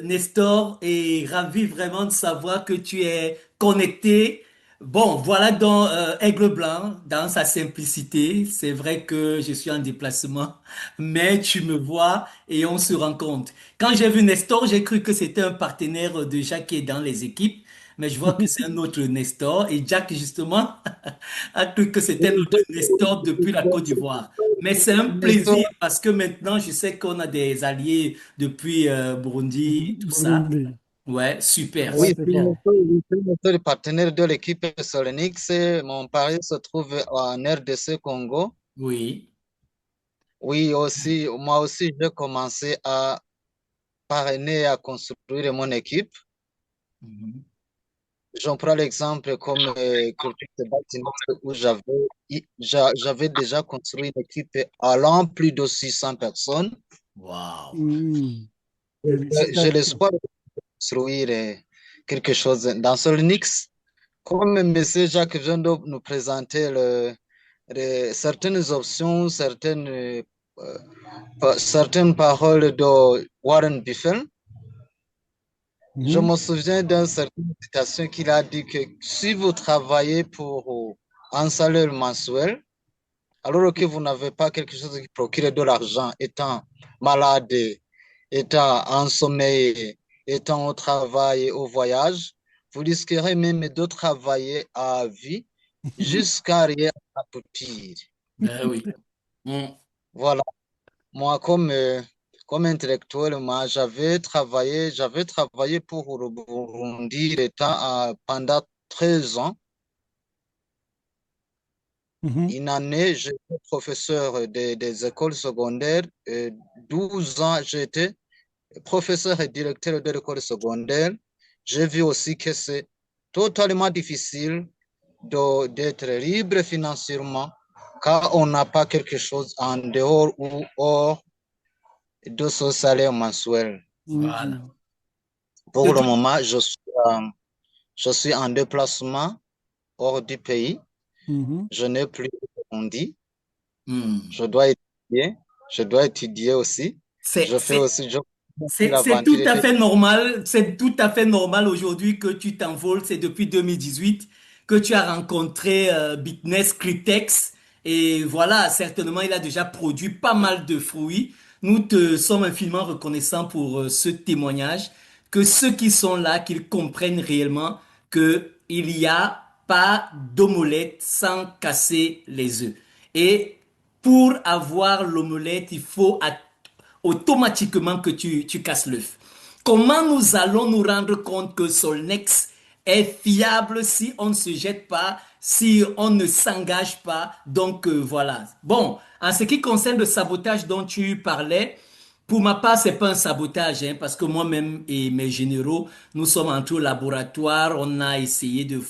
Nestor, et ravi vraiment de savoir que tu es connecté. Bon, voilà donc Aigle Blanc dans sa simplicité. C'est vrai que je suis en déplacement, mais tu me vois et on se rencontre. Quand j'ai vu Nestor, j'ai cru que c'était un partenaire de Jacques qui est dans les équipes, mais je vois que c'est un autre Nestor et Jack justement a cru que c'était notre Nestor depuis la Côte d'Ivoire. Mais c'est un plaisir parce que maintenant, je sais qu'on a des alliés depuis Burundi, tout ça. Burundi. Ouais, super, Oui, C'est super. bon. c'est notre partenaire de l'équipe Solenix. Mon pari se trouve en RDC Congo. Oui. Oui, aussi, moi aussi, j'ai commencé à parrainer, à construire mon équipe. Mhm. J'en prends l'exemple comme Culture de Bâtiment où j'avais déjà construit une équipe allant plus de 600 personnes. Wow. J'ai Félicitations. l'espoir de construire quelque chose dans Solenix. Comme M. Jacques vient de nous présenter certaines options, certaines paroles de Warren Buffett, je me souviens d'une certaine citation qu'il a dit que si vous travaillez pour un salaire mensuel, alors que vous n'avez pas quelque chose qui procure de l'argent, étant malade, étant en sommeil, étant au travail, au voyage, vous risquerez même de travailler à vie jusqu'à rien aboutir. Ben oui. Mm. Voilà. Moi, comme intellectuel, moi, j'avais travaillé pour le Burundi pendant 13 ans. Une année, j'étais professeur des écoles secondaires. 12 ans, j'étais professeur et directeur de l'école secondaire. J'ai vu aussi que c'est totalement difficile d'être libre financièrement quand on n'a pas quelque chose en dehors ou hors de ce salaire mensuel. Voilà. De Pour le tout- moment, je suis en déplacement hors du pays. Je n'ai plus de dit. Mm. Je dois étudier. Je dois étudier aussi. C'est, Je fais c'est, aussi c'est tout l'aventure à de... fait normal. C'est tout à fait normal aujourd'hui que tu t'envoles. C'est depuis 2018 que tu as rencontré Bitness Cryptex. Et voilà, certainement, il a déjà produit pas mal de fruits. Nous te sommes infiniment reconnaissants pour ce témoignage. Que ceux qui sont là, qu'ils comprennent réellement que il y a pas d'omelette sans casser les œufs. Et pour avoir l'omelette, il faut automatiquement que tu casses l'œuf. Comment nous allons nous rendre compte que Solnex est fiable si on ne se jette pas, si on ne s'engage pas? Donc voilà. Bon, en ce qui concerne le sabotage dont tu parlais, pour ma part, c'est pas un sabotage, hein, parce que moi-même et mes généraux, nous sommes entrés au laboratoire, on a essayé de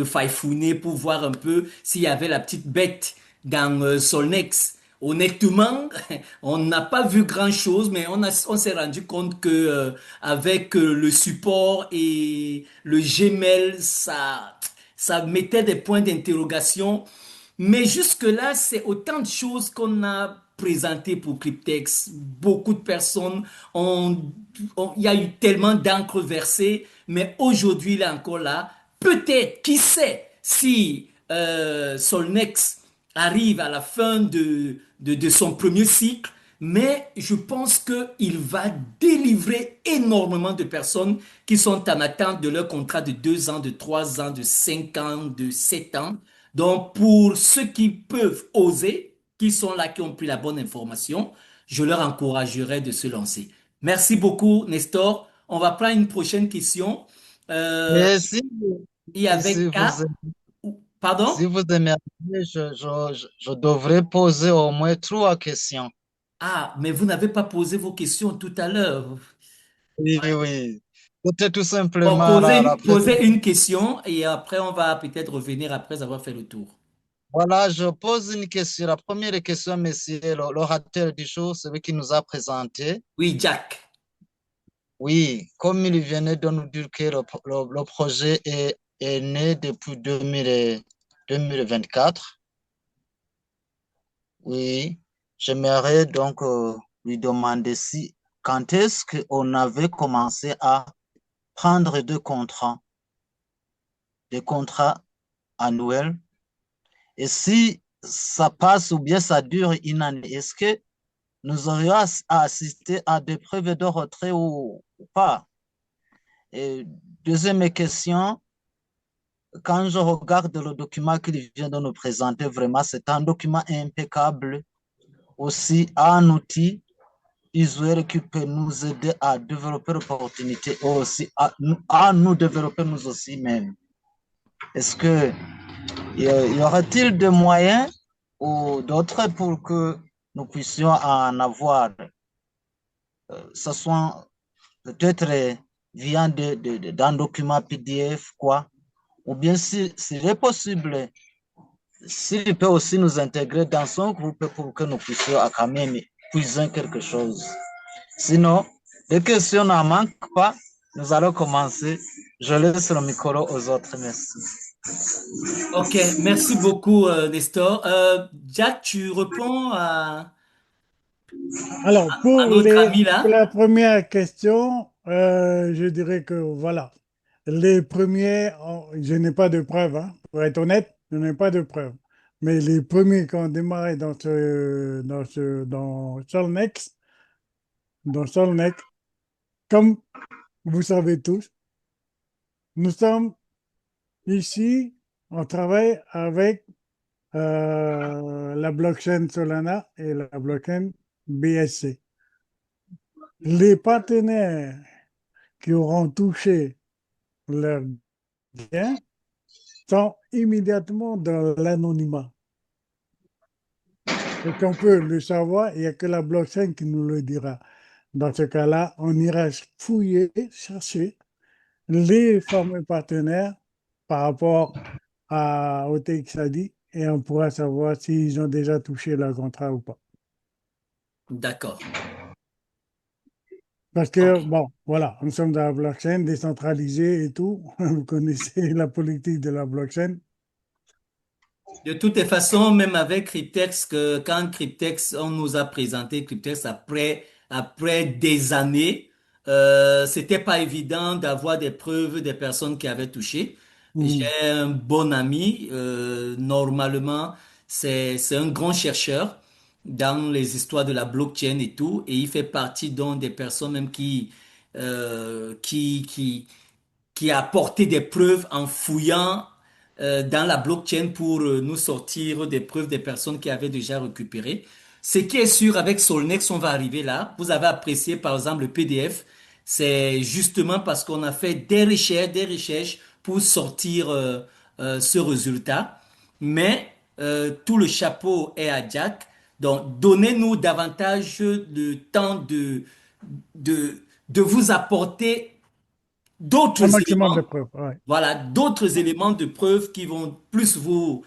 faifouiner pour voir un peu s'il y avait la petite bête dans Solnex. Honnêtement, on n'a pas vu grand-chose, mais on s'est rendu compte que avec le support et le Gmail, ça mettait des points d'interrogation. Mais jusque-là, c'est autant de choses qu'on a présentées pour Cryptex. Beaucoup de personnes il y a eu tellement d'encre versée, mais aujourd'hui, là encore là, peut-être, qui sait, si Solnex arrive à la fin de son premier cycle, mais je pense qu'il va délivrer énormément de personnes qui sont en attente de leur contrat de 2 ans, de 3 ans, de 5 ans, de 7 ans. Donc, pour ceux qui peuvent oser, qui sont là, qui ont pris la bonne information, je leur encouragerai de se lancer. Merci beaucoup, Nestor. On va prendre une prochaine question. Euh, Et et si avec K, vous, si pardon? vous aimez, je devrais poser au moins 3 questions. Ah, mais vous n'avez pas posé vos questions tout à l'heure. Oui, oui. C'était tout Bon, simplement la posez une question et après, on va peut-être revenir après avoir fait le tour. Voilà, je pose une question. La première question, monsieur l'orateur du jour, celui qui nous a présenté. Oui, Jack. Oui, comme il venait de nous dire que le projet est né depuis 2024, oui, j'aimerais donc lui demander si quand est-ce qu'on avait commencé à prendre des contrats annuels, et si ça passe ou bien ça dure une année, est-ce que nous aurions à assister à des preuves de retrait ou pas? Et deuxième question, quand je regarde le document qu'il vient de nous présenter, vraiment, c'est un document impeccable, aussi un outil visuel qui peut nous aider à développer l'opportunité et aussi à nous développer nous aussi même. Est-ce que y aura-t-il des moyens ou d'autres pour que nous puissions en avoir, ce soit peut-être via d'un document PDF, quoi, ou bien s'il est possible, s'il peut aussi nous intégrer dans son groupe pour que nous puissions quand même puiser quelque chose. Sinon, les questions n'en manquent pas. Nous allons commencer. Je laisse le micro aux autres. Merci. Ok, merci beaucoup, Nestor. Jack, tu réponds Alors, à notre ami pour là? la première question, je dirais que voilà, les premiers, je n'ai pas de preuves, hein. Pour être honnête, je n'ai pas de preuves. Mais les premiers qui ont démarré dans Solnex, comme vous savez tous, nous sommes ici, on travaille avec la blockchain Solana et la blockchain BSC. Les partenaires qui auront touché leurs biens sont immédiatement dans l'anonymat. Et qu'on peut le savoir, il n'y a que la blockchain qui nous le dira. Dans ce cas-là, on ira fouiller, chercher les fameux partenaires par rapport au TXAD et on pourra savoir s'ils ont déjà touché leur contrat ou pas. D'accord. Parce Ok. que, bon, voilà, nous sommes dans la blockchain décentralisée et tout. Vous connaissez la politique de la blockchain. De toutes les façons, même avec Cryptex, quand Cryptex, on nous a présenté Cryptex après des années, c'était pas évident d'avoir des preuves des personnes qui avaient touché. J'ai Mhm. un bon ami, normalement, c'est un grand chercheur dans les histoires de la blockchain et tout, et il fait partie donc des personnes même euh, qui, qui, qui a apporté des preuves en fouillant dans la blockchain pour nous sortir des preuves des personnes qui avaient déjà récupéré. Ce qui est sûr avec Solnex, on va arriver là. Vous avez apprécié par exemple le PDF. C'est justement parce qu'on a fait des recherches pour sortir ce résultat. Mais tout le chapeau est à Jack. Donc, donnez-nous davantage de temps de, de vous apporter Un d'autres maximum de éléments, preuves, ouais. voilà, d'autres éléments de preuve qui vont plus vous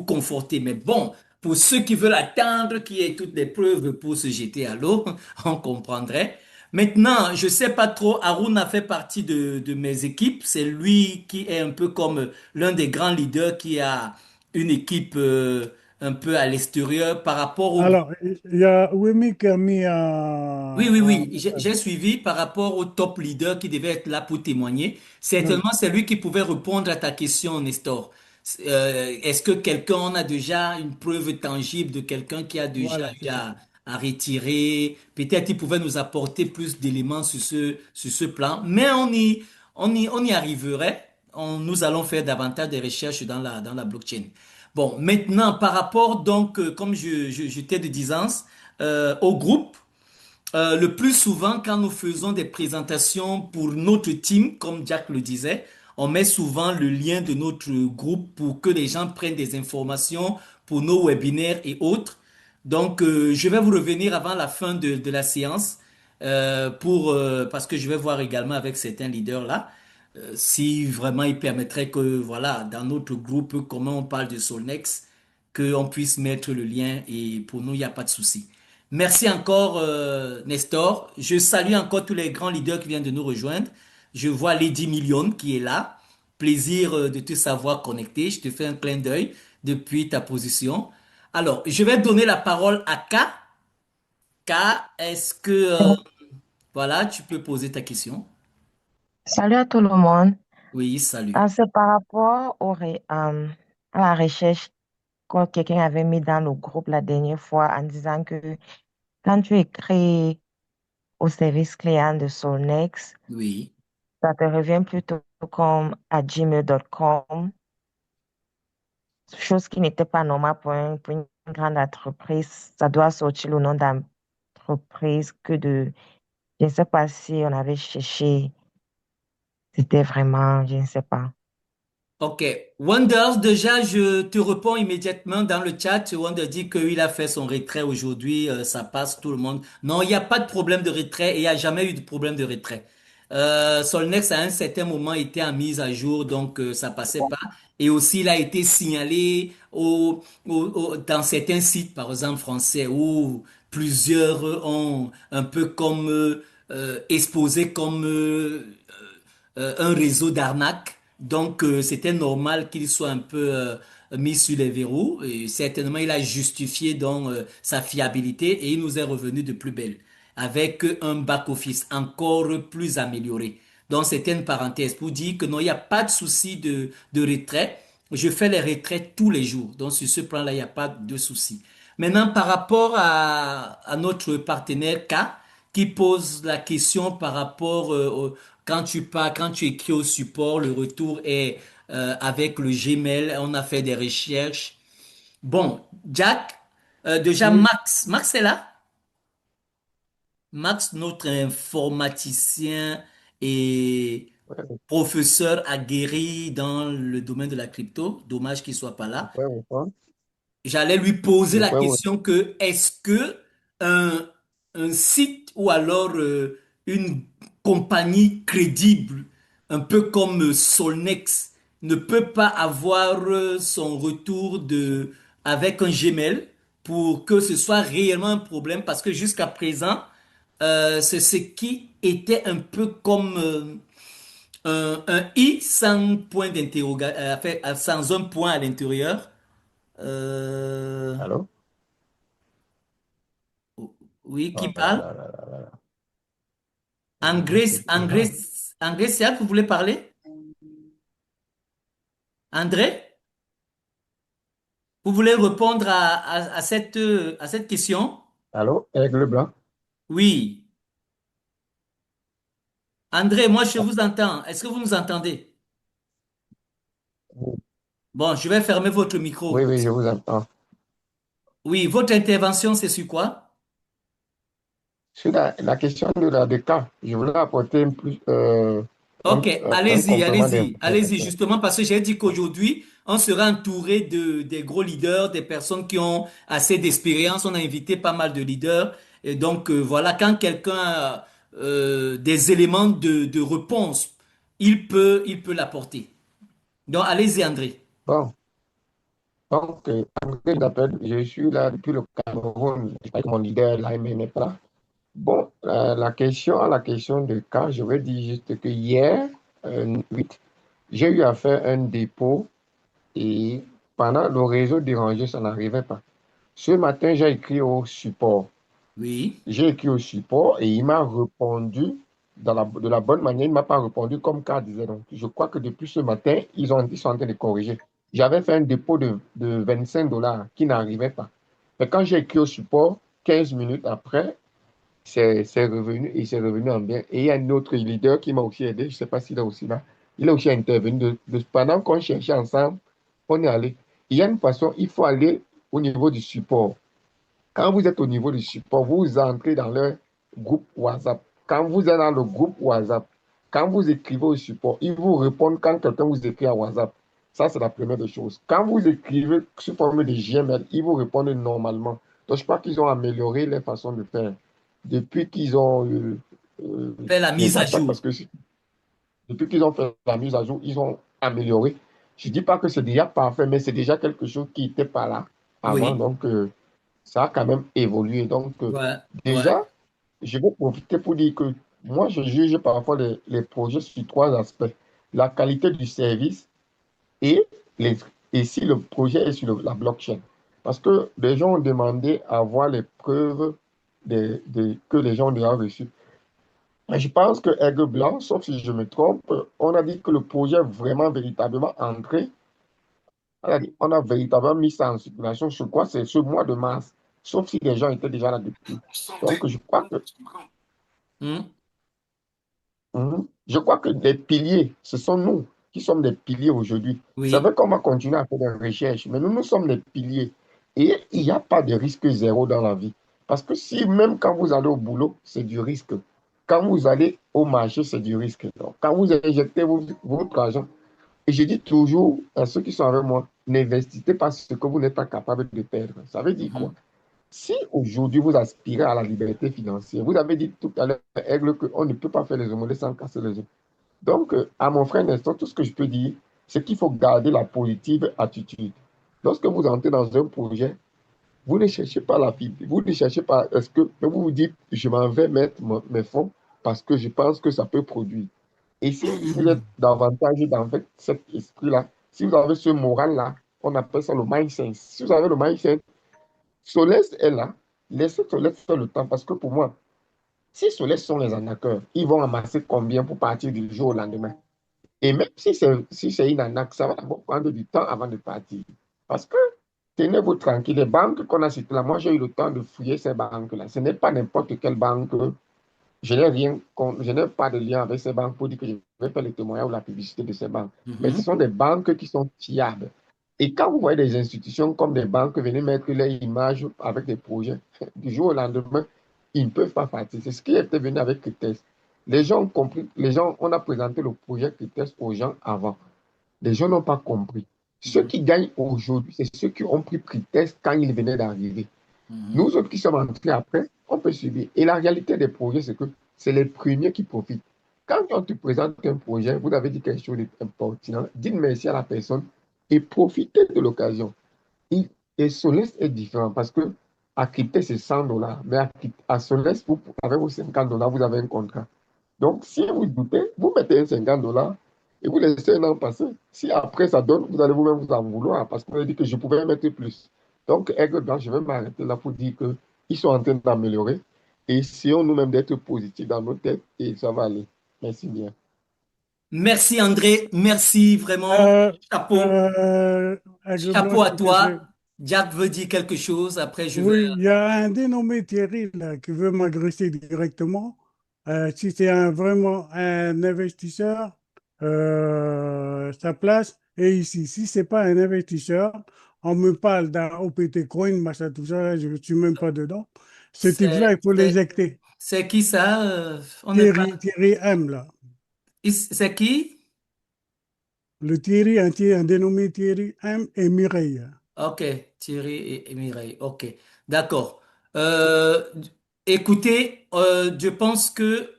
conforter. Mais bon, pour ceux qui veulent attendre qu'il y ait toutes les preuves pour se jeter à l'eau, on comprendrait. Maintenant, je sais pas trop, Haroun a fait partie de mes équipes. C'est lui qui est un peu comme l'un des grands leaders qui a une équipe un peu à l'extérieur par rapport au groupe. Alors, il y a Wemi qui a mis Oui, oui, un oui, message. j'ai suivi par rapport au top leader qui devait être là pour témoigner. Oui, Certainement, c'est lui qui pouvait répondre à ta question, Nestor. Est-ce que quelqu'un en a déjà une preuve tangible de quelqu'un qui a déjà voilà, eu c'est ça. à retirer? Peut-être il pouvait nous apporter plus d'éléments sur ce plan, mais on y arriverait. Nous allons faire davantage de recherches dans la blockchain. Bon, maintenant, par rapport donc, comme je t'ai de disance, au groupe. Le plus souvent, quand nous faisons des présentations pour notre team, comme Jack le disait, on met souvent le lien de notre groupe pour que les gens prennent des informations pour nos webinaires et autres. Donc, je vais vous revenir avant la fin de la séance parce que je vais voir également avec certains leaders là si vraiment ils permettraient que, voilà, dans notre groupe, comment on parle de Solnex, qu'on puisse mettre le lien et pour nous, il n'y a pas de souci. Merci encore, Nestor. Je salue encore tous les grands leaders qui viennent de nous rejoindre. Je vois Lady Million qui est là. Plaisir de te savoir connecté. Je te fais un clin d'œil depuis ta position. Alors, je vais donner la parole à K. K, est-ce que, voilà, tu peux poser ta question? Salut à tout le monde. Oui, salut. C'est par rapport à la recherche que quelqu'un avait mis dans le groupe la dernière fois en disant que quand tu écris au service client de Solnex, Oui. ça te revient plutôt comme à gmail.com, chose qui n'était pas normale pour une grande entreprise. Ça doit sortir le nom d'entreprise que de... Je ne sais pas si on avait cherché, c'était vraiment, je ne sais pas. Ok. Wonders, déjà, je te réponds immédiatement dans le chat. Wonder dit qu'il a fait son retrait aujourd'hui. Ça passe, tout le monde. Non, il n'y a pas de problème de retrait et il n'y a jamais eu de problème de retrait. Solnex, à un certain moment, était en mise à jour, donc ça passait pas. Et aussi, il a été signalé dans certains sites, par exemple français, où plusieurs ont un peu comme exposé comme un réseau d'arnaque. Donc, c'était normal qu'il soit un peu mis sur les verrous. Et certainement, il a justifié donc sa fiabilité et il nous est revenu de plus belle avec un back-office encore plus amélioré. Donc, c'était une parenthèse pour dire que non, il n'y a pas de souci de retrait. Je fais les retraits tous les jours. Donc, sur ce plan-là, il n'y a pas de souci. Maintenant, par rapport à notre partenaire K, qui pose la question par rapport quand tu écris au support, le retour est avec le Gmail. On a fait des recherches. Bon, Jack, déjà Oui, Max est là. Max, notre informaticien et Ouais, professeur aguerri dans le domaine de la crypto. Dommage qu'il soit pas là. ouais, ouais. J'allais lui poser Je la pourrais vous... question que est-ce que un, un site ou alors une compagnie crédible, un peu comme Solnex, ne peut pas avoir son retour avec un Gmail pour que ce soit réellement un problème parce que jusqu'à présent, c'est ce qui était un peu comme un i sans point d'interrogation, sans un point à l'intérieur. Euh, Allô? oui, qui Oh là parle? là là là là là. André, C'est grave. André, c'est à vous voulez parler? André, vous voulez répondre à cette question? Allô? Aigle blanc? Oui. André, moi, je vous entends. Est-ce que vous nous entendez? Oui, Bon, je vais fermer votre oui, micro. oui, je vous entends. Oui, votre intervention, c'est sur quoi? Sur la question de cas, je voulais apporter Ok, un allez-y, complément allez-y, allez-y, d'information. justement parce que j'ai dit qu'aujourd'hui, on sera entouré des gros leaders, des personnes qui ont assez d'expérience. On a invité pas mal de leaders. Et donc, voilà, quand quelqu'un a des éléments de réponse, il peut l'apporter. Donc, allez-y, André. Bon, donc, André, je suis là depuis le Cameroun. Avec mon leader, là, il n'est pas là. Bon, la question de cas, je vais dire juste que hier, 8, j'ai eu à faire un dépôt et cependant, le réseau dérangé, ça n'arrivait pas. Ce matin, j'ai écrit au support. Oui. J'ai écrit au support et il m'a répondu de la bonne manière. Il ne m'a pas répondu comme K disait. Donc, je crois que depuis ce matin, ils sont en train de corriger. J'avais fait un dépôt de 25 dollars qui n'arrivait pas. Mais quand j'ai écrit au support, 15 minutes après, c'est revenu et c'est revenu en bien. Et il y a un autre leader qui m'a aussi aidé. Je ne sais pas s'il est aussi là. Il a aussi intervenu. Pendant qu'on cherchait ensemble, on est allé. Il y a une façon, il faut aller au niveau du support. Quand vous êtes au niveau du support, vous entrez dans leur groupe WhatsApp. Quand vous êtes dans le groupe WhatsApp, quand vous écrivez au support, ils vous répondent quand quelqu'un vous écrit à WhatsApp. Ça, c'est la première des choses. Quand vous écrivez sous forme de GML, ils vous répondent normalement. Donc, je crois qu'ils ont amélioré les façons de faire. Depuis qu'ils ont... Fais la je n'ai mise pas à ça jour. parce que depuis qu'ils ont fait la mise à jour, ils ont amélioré. Je ne dis pas que c'est déjà parfait, mais c'est déjà quelque chose qui n'était pas là avant. Oui. Donc, ça a quand même évolué. Donc, Ouais. Ouais. déjà, je vais profiter pour dire que moi, je juge parfois les projets sur trois aspects. La qualité du service et, les, et si le projet est sur la blockchain. Parce que les gens ont demandé à voir les preuves que les gens ont déjà reçues. Mais je pense que Aigle Blanc, sauf si je me trompe, on a dit que le projet est vraiment véritablement entré. On a véritablement mis ça en circulation, je crois, c'est ce mois de mars. Sauf si les gens étaient déjà là depuis. Donc, Hmm. je crois que les piliers, ce sont nous qui sommes des piliers aujourd'hui. C'est Oui. vrai qu'on va continuer à faire des recherches, mais nous sommes des piliers. Et il n'y a pas de risque zéro dans la vie. Parce que si même quand vous allez au boulot, c'est du risque. Quand vous allez au marché, c'est du risque. Donc, quand vous injectez votre argent, et je dis toujours à ceux qui sont avec moi, n'investissez pas ce que vous n'êtes pas capable de perdre. Ça veut dire quoi? Mhm. Si aujourd'hui vous aspirez à la liberté financière, vous avez dit tout à l'heure, Aigle, qu'on ne peut pas faire les omelettes sans casser les œufs. Donc, à mon frère Nestor, tout ce que je peux dire, c'est qu'il faut garder la positive attitude. Lorsque vous entrez dans un projet, vous ne cherchez pas la Bible, vous ne cherchez pas, est-ce que, mais vous vous dites, je m'en vais mettre mes fonds parce que je pense que ça peut produire. Et si vous êtes davantage dans cet esprit-là, si vous avez ce moral-là, on appelle ça le mindset. Si vous avez le mindset, Solès est là, laissez Solès faire le temps parce que pour moi, si Solès sont les arnaqueurs, ils vont amasser combien pour partir du jour au lendemain? Et même si c'est une arnaque, ça va d'abord prendre du temps avant de partir. Parce que tenez-vous tranquille, les banques qu'on a citées là, moi j'ai eu le temps de fouiller ces banques-là. Ce n'est pas n'importe quelle banque. Je n'ai pas de lien avec ces banques pour dire que je vais faire le témoignage ou la publicité de ces banques. Mais ce Mhm. sont des banques qui sont fiables. Et quand vous voyez des institutions comme des banques venir mettre leur image avec des projets, du jour au lendemain, ils ne peuvent pas partir. C'est ce qui était venu avec Cryptest. Les gens ont compris, on a présenté le projet Cryptest aux gens avant. Les gens n'ont pas compris. Ceux Mhm. qui gagnent aujourd'hui, c'est ceux qui ont pris Cryptest quand ils venaient d'arriver. Mhm. Nous autres qui sommes entrés après, on peut subir. Et la réalité des projets, c'est que c'est les premiers qui profitent. Quand on te présente un projet, vous avez dit quelque chose d'important, dites merci à la personne et profitez de l'occasion. Et Solès est différent parce que à crypter, c'est 100 dollars. Mais à Solès, avec vos 50 dollars, vous avez un contrat. Donc, si vous doutez, vous mettez un 50 dollars et vous laissez un an passer. Si après ça donne, vous allez vous-même vous en vouloir parce qu'on a dit que je pouvais mettre plus. Donc, Aigle Blanc, je vais m'arrêter là pour dire qu'ils sont en train d'améliorer et essayons nous-mêmes d'être positifs dans nos têtes et ça va aller. Merci bien. Merci André, merci vraiment. Euh, Chapeau, Aigle Blanc, chapeau à s'il te plaît. toi. Jack veut dire quelque chose. Après, je vais. Oui, il y a un dénommé Thierry là, qui veut m'agresser directement. Si c'est vraiment un investisseur, sa place est ici. Si c'est pas un investisseur, on me parle d'un OPT Coin, machin, tout ça, là, je ne suis même pas dedans. Ce type-là, C'est, il faut c'est, l'éjecter. c'est qui ça? On n'est pas. Thierry M, là. C'est qui? Le Thierry, un dénommé Thierry M et Mireille. Ok, Thierry et Mireille. Ok, d'accord. Euh, écoutez, je pense que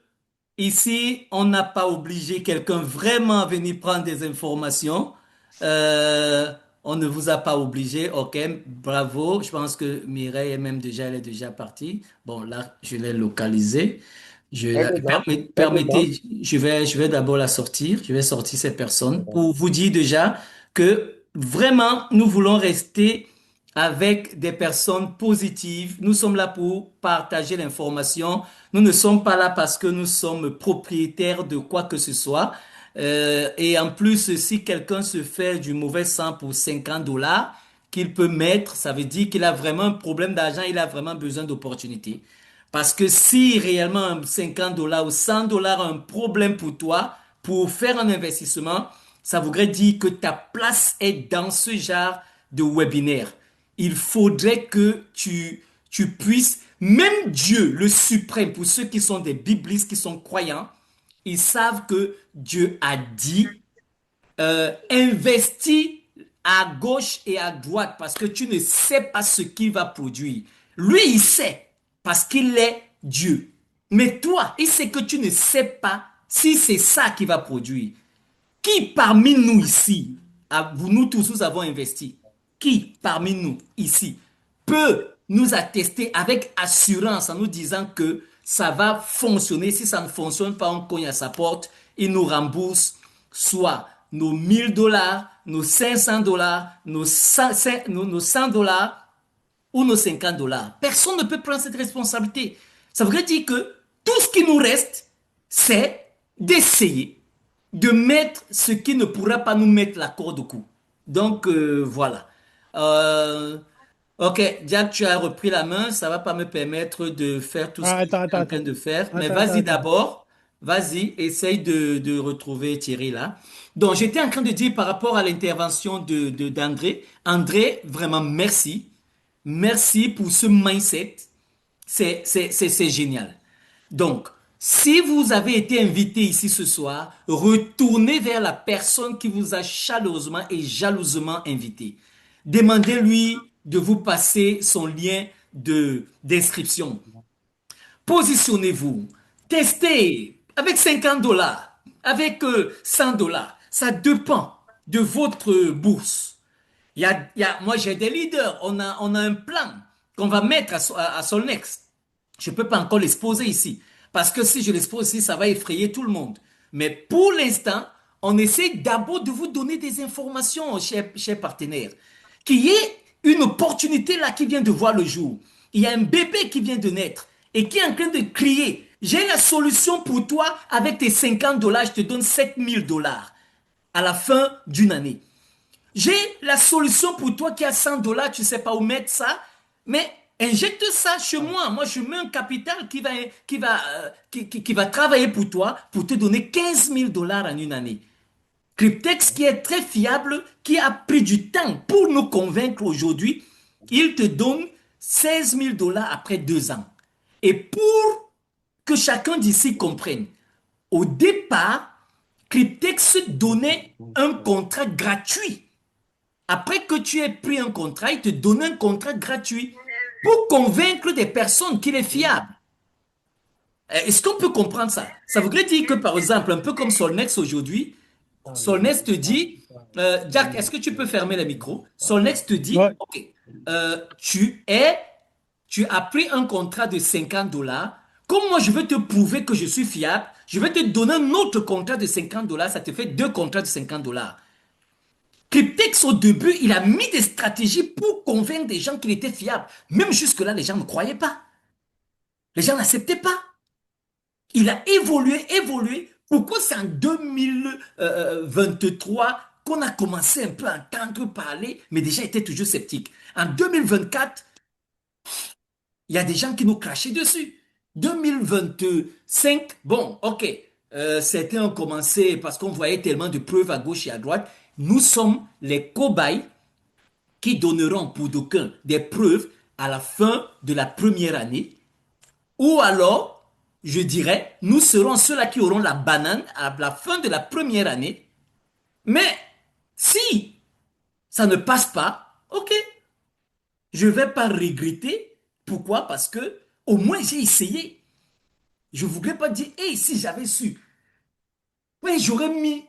ici, on n'a pas obligé quelqu'un vraiment à venir prendre des informations. Euh, on ne vous a pas obligé. Ok, bravo. Je pense que Mireille est même déjà, elle est déjà partie. Bon, là, je l'ai localisée. Aigle Blanc, Aigle Blanc. Permettez, je vais d'abord la sortir. Je vais sortir ces personnes pour vous dire déjà que vraiment, nous voulons rester avec des personnes positives. Nous sommes là pour partager l'information. Nous ne sommes pas là parce que nous sommes propriétaires de quoi que ce soit. Et en plus, si quelqu'un se fait du mauvais sang pour 50 dollars qu'il peut mettre, ça veut dire qu'il a vraiment un problème d'argent, il a vraiment besoin d'opportunités. Parce que si réellement 50 dollars ou 100 dollars un problème pour toi, pour faire un investissement, ça voudrait dire que ta place est dans ce genre de webinaire. Il faudrait que tu puisses, même Dieu, le suprême, pour ceux qui sont des biblistes, qui sont croyants, ils savent que Dieu a dit, investis à gauche et à droite parce que tu ne sais pas ce qu'il va produire. Lui, il sait parce qu'il est Dieu. Mais toi, il sait que tu ne sais pas si c'est ça qui va produire. Qui parmi nous ici, nous tous, nous avons investi, qui parmi nous ici peut nous attester avec assurance en nous disant que ça va fonctionner. Si ça ne fonctionne pas, on cogne à sa porte, il nous rembourse soit nos 1000 dollars, nos 500 dollars, nos 100 dollars ou nos 50 dollars. Personne ne peut prendre cette responsabilité. Ça veut dire que tout ce qui nous reste, c'est d'essayer de mettre ce qui ne pourra pas nous mettre la corde au cou. Donc, voilà. Euh, ok, Jack, tu as repris la main. Ça va pas me permettre de faire tout ce Ah, que je attends, suis attends, en train attends. de faire. Mais Attends, attends, vas-y attends. d'abord. Vas-y, essaye de retrouver Thierry là. Donc, j'étais en train de dire par rapport à l'intervention d'André. André, vraiment merci. Merci pour ce mindset. C'est génial. Donc, si vous avez été invité ici ce soir, retournez vers la personne qui vous a chaleureusement et jalousement invité. Demandez-lui de vous passer son lien d'inscription. Positionnez-vous. Testez avec 50 dollars, avec 100 dollars. Ça dépend de votre bourse. Moi, j'ai des leaders. On a un plan qu'on va mettre à Solnex. Je ne peux pas encore l'exposer ici. Parce que si je l'expose ici, ça va effrayer tout le monde. Mais pour l'instant, on essaie d'abord de vous donner des informations, chers partenaires. Qu'il y ait une opportunité là qui vient de voir le jour. Il y a un bébé qui vient de naître et qui est en train de crier. J'ai la solution pour toi. Avec tes 50 dollars, je te donne 7000 dollars à la fin d'une année. J'ai la solution pour toi qui a 100 dollars, tu ne sais pas où mettre ça, mais injecte ça chez moi. Moi, je mets un capital qui va travailler pour toi pour te donner 15 000 dollars en une année. Cryptex, qui est très fiable, qui a pris du temps pour nous convaincre aujourd'hui, il te donne 16 000 dollars après 2 ans. Et pour que chacun d'ici comprenne, au départ, Cryptex donnait un contrat gratuit. Après que tu aies pris un contrat, il te donne un contrat gratuit pour convaincre des personnes qu'il est fiable. Est-ce qu'on peut comprendre ça? Ça voudrait dire que, par exemple, un peu comme Solnex aujourd'hui, Solnex te dit, Jack, est-ce que tu peux fermer le micro? Solnex te dit, Ouais. OK, tu as pris un contrat de 50 dollars. Comme moi, je veux te prouver que je suis fiable, je vais te donner un autre contrat de 50 dollars. Ça te fait 2 contrats de 50 dollars. Cryptex, au début, il a mis des stratégies pour convaincre des gens qu'il était fiable. Même jusque-là, les gens ne croyaient pas. Les gens n'acceptaient pas. Il a évolué. Pourquoi c'est en 2023 qu'on a commencé un peu à entendre parler, mais déjà était toujours sceptique. En 2024, il y a des gens qui nous crachaient dessus. 2025, bon, ok, certains ont commencé parce qu'on voyait tellement de preuves à gauche et à droite. Nous sommes les cobayes qui donneront pour d'aucuns des preuves à la fin de la première année. Ou alors, je dirais, nous serons ceux-là qui auront la banane à la fin de la première année. Mais si ça ne passe pas, ok, je ne vais pas regretter. Pourquoi? Parce que au moins j'ai essayé. Je ne voudrais pas dire, hey, si j'avais su, oui, j'aurais mis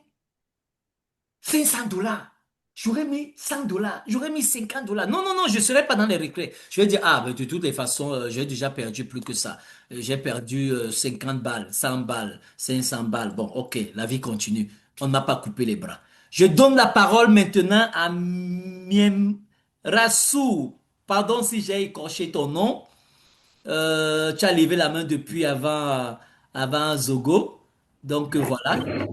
500 dollars. J'aurais mis 100 dollars. J'aurais mis 50 dollars. Non, non, non, je ne serais pas dans les regrets. Je vais dire, ah, mais de toutes les façons, j'ai déjà perdu plus que ça. J'ai perdu 50 balles, 100 balles, 500 balles. Bon, ok, la vie continue. On ne m'a pas coupé les bras. Je donne la parole maintenant à Miem Rassou. Pardon si j'ai écorché ton nom. Tu as levé la main depuis avant Zogo. Donc voilà. Je te donne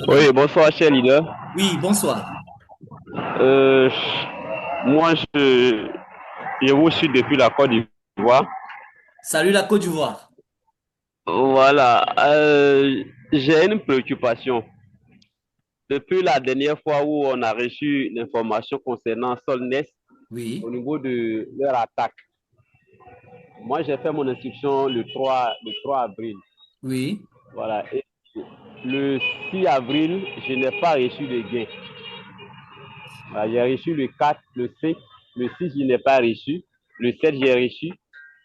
la Oui, main. bonsoir, cher leader. Oui, bonsoir. Euh, moi, je vous suis depuis la Côte d'Ivoire. Salut la Côte d'Ivoire. Voilà, j'ai une préoccupation. Depuis la dernière fois où on a reçu l'information concernant Solnest Oui, au niveau de leur attaque, moi j'ai fait mon inscription le 3 avril. oui. Voilà, et le 6 avril, je n'ai pas reçu de gain. Voilà, j'ai reçu le 4, le 5, le 6, je n'ai pas reçu. Le 7, j'ai reçu.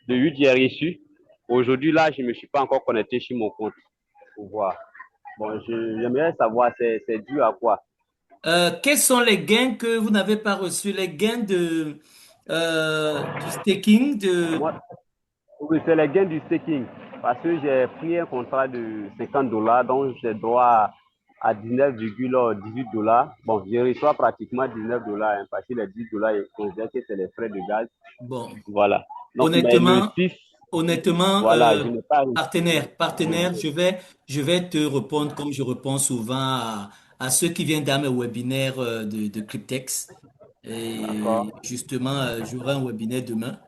Le 8, j'ai reçu. Aujourd'hui, là, je ne me suis pas encore connecté sur mon compte pour voir. Bon, j'aimerais savoir, c'est dû à quoi? Quels sont les gains que vous n'avez pas reçus? Les gains du staking de... Moi, oui, c'est les gains du staking. Parce que j'ai pris un contrat de $50, donc j'ai droit à 19,18 $. Bon, je reçois pratiquement $19, hein, parce que les $10, je considère que c'est les frais de gaz. Bon, Voilà. Donc, mais le honnêtement, 6, honnêtement, voilà, je n'ai pas reçu. partenaire, je vais te répondre comme je réponds souvent à ceux qui viennent dans mes webinaires de Cryptex. D'accord. Et justement, j'aurai un webinaire demain.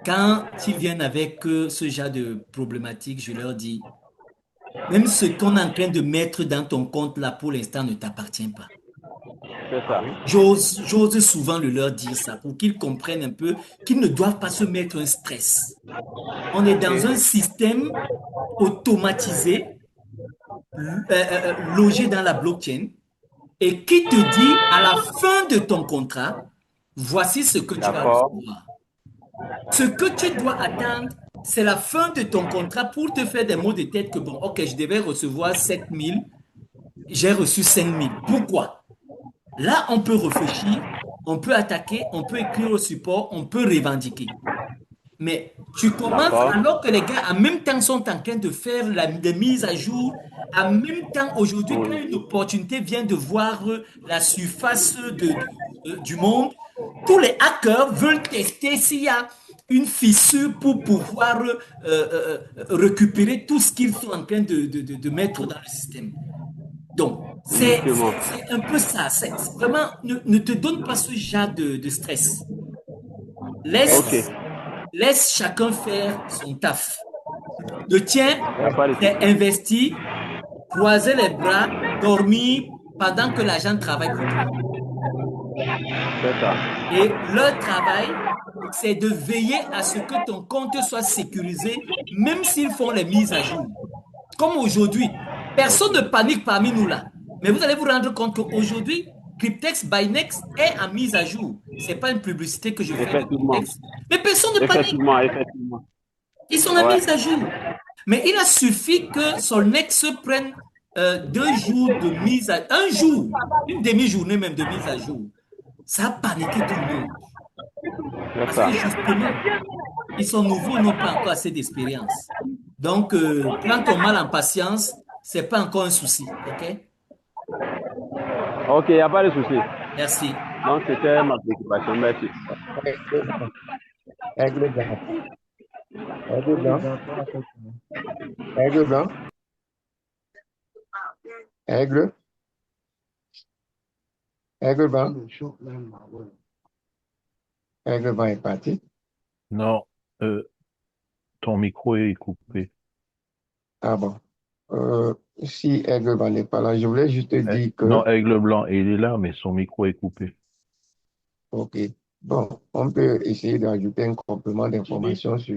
Quand ils viennent avec ce genre de problématiques, je leur dis, même ce qu'on est en train de mettre dans ton compte là pour l'instant ne t'appartient pas. C'est ça. J'ose souvent le leur dire ça pour qu'ils comprennent un peu qu'ils ne doivent pas se mettre un stress. On est dans un système automatisé, logé dans la blockchain, et qui te dit à la fin de ton contrat, voici ce que tu vas D'accord. recevoir. Ce que tu dois attendre, c'est la fin de ton contrat pour te faire des mots de tête que, bon, ok, je devais recevoir 7 000, j'ai reçu 5 000. Pourquoi? Là, on peut réfléchir, on peut attaquer, on peut écrire au support, on peut revendiquer. Mais tu commences D'accord. alors que les gars en même temps sont en train de faire des mises à jour. En même temps, aujourd'hui, quand Oui. une opportunité vient de voir la surface du monde, tous les hackers veulent tester s'il y a une fissure pour pouvoir récupérer tout ce qu'ils sont en train de mettre dans le système. Donc, Justement. c'est un peu ça. Vraiment, ne te donne pas ce genre de stress. Ok. Laisse chacun faire son taf. Le tien, Il n'y a pas de c'est souci. investir, croiser les bras, dormir pendant que l'agent travaille pour toi. C'est ça. Et leur travail, c'est de veiller à ce que ton compte soit sécurisé, même s'ils font les mises à jour. Comme aujourd'hui, personne ne panique parmi nous là. Mais vous allez vous rendre compte qu'aujourd'hui, Cryptex Binex est en mise à jour. Ce n'est pas une publicité que je fais de Effectivement. Cryptex. Mais personne ne panique. Effectivement. Ils sont en Ouais. mise à jour. Mais il a suffi que Solnex prenne 2 jours de mise à un jour, une demi-journée même de mise à jour. Ça a paniqué tout le monde. C'est Parce ça. que justement, ils sont nouveaux, n'ont pas encore assez d'expérience. Donc, prends ton mal en patience, c'est pas encore un souci. OK? Ok, il n'y a pas de souci. Merci. Donc, c'était ma préoccupation. Merci. Aigle blanc. Aigle blanc. Aigle blanc. Aigle. Aigle blanc. Aigle blanc est parti. Non, ton micro est coupé. Ah bon. Si Aigle blanc n'est pas là, je voulais juste te dire que. Non, Aigle Blanc, il est là, mais son micro est coupé. Ok. Bon, on peut essayer d'ajouter un complément d'information sur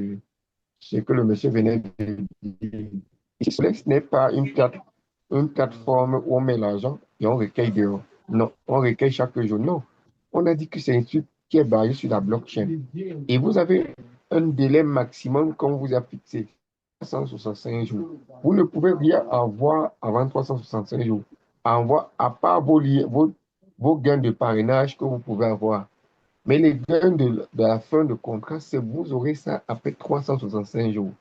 ce que le monsieur venait de dire. Ce n'est pas une plateforme où on met l'argent et on recueille dehors. Non, on recueille chaque jour. Non. On a dit que c'est un truc qui est basé sur la blockchain. Et vous avez un délai maximum qu'on vous a fixé, 365 jours. Vous ne pouvez rien avoir avant 365 jours. À part vos gains de parrainage que vous pouvez avoir. Mais les gains de la fin de contrat, c'est vous aurez ça après 365 jours.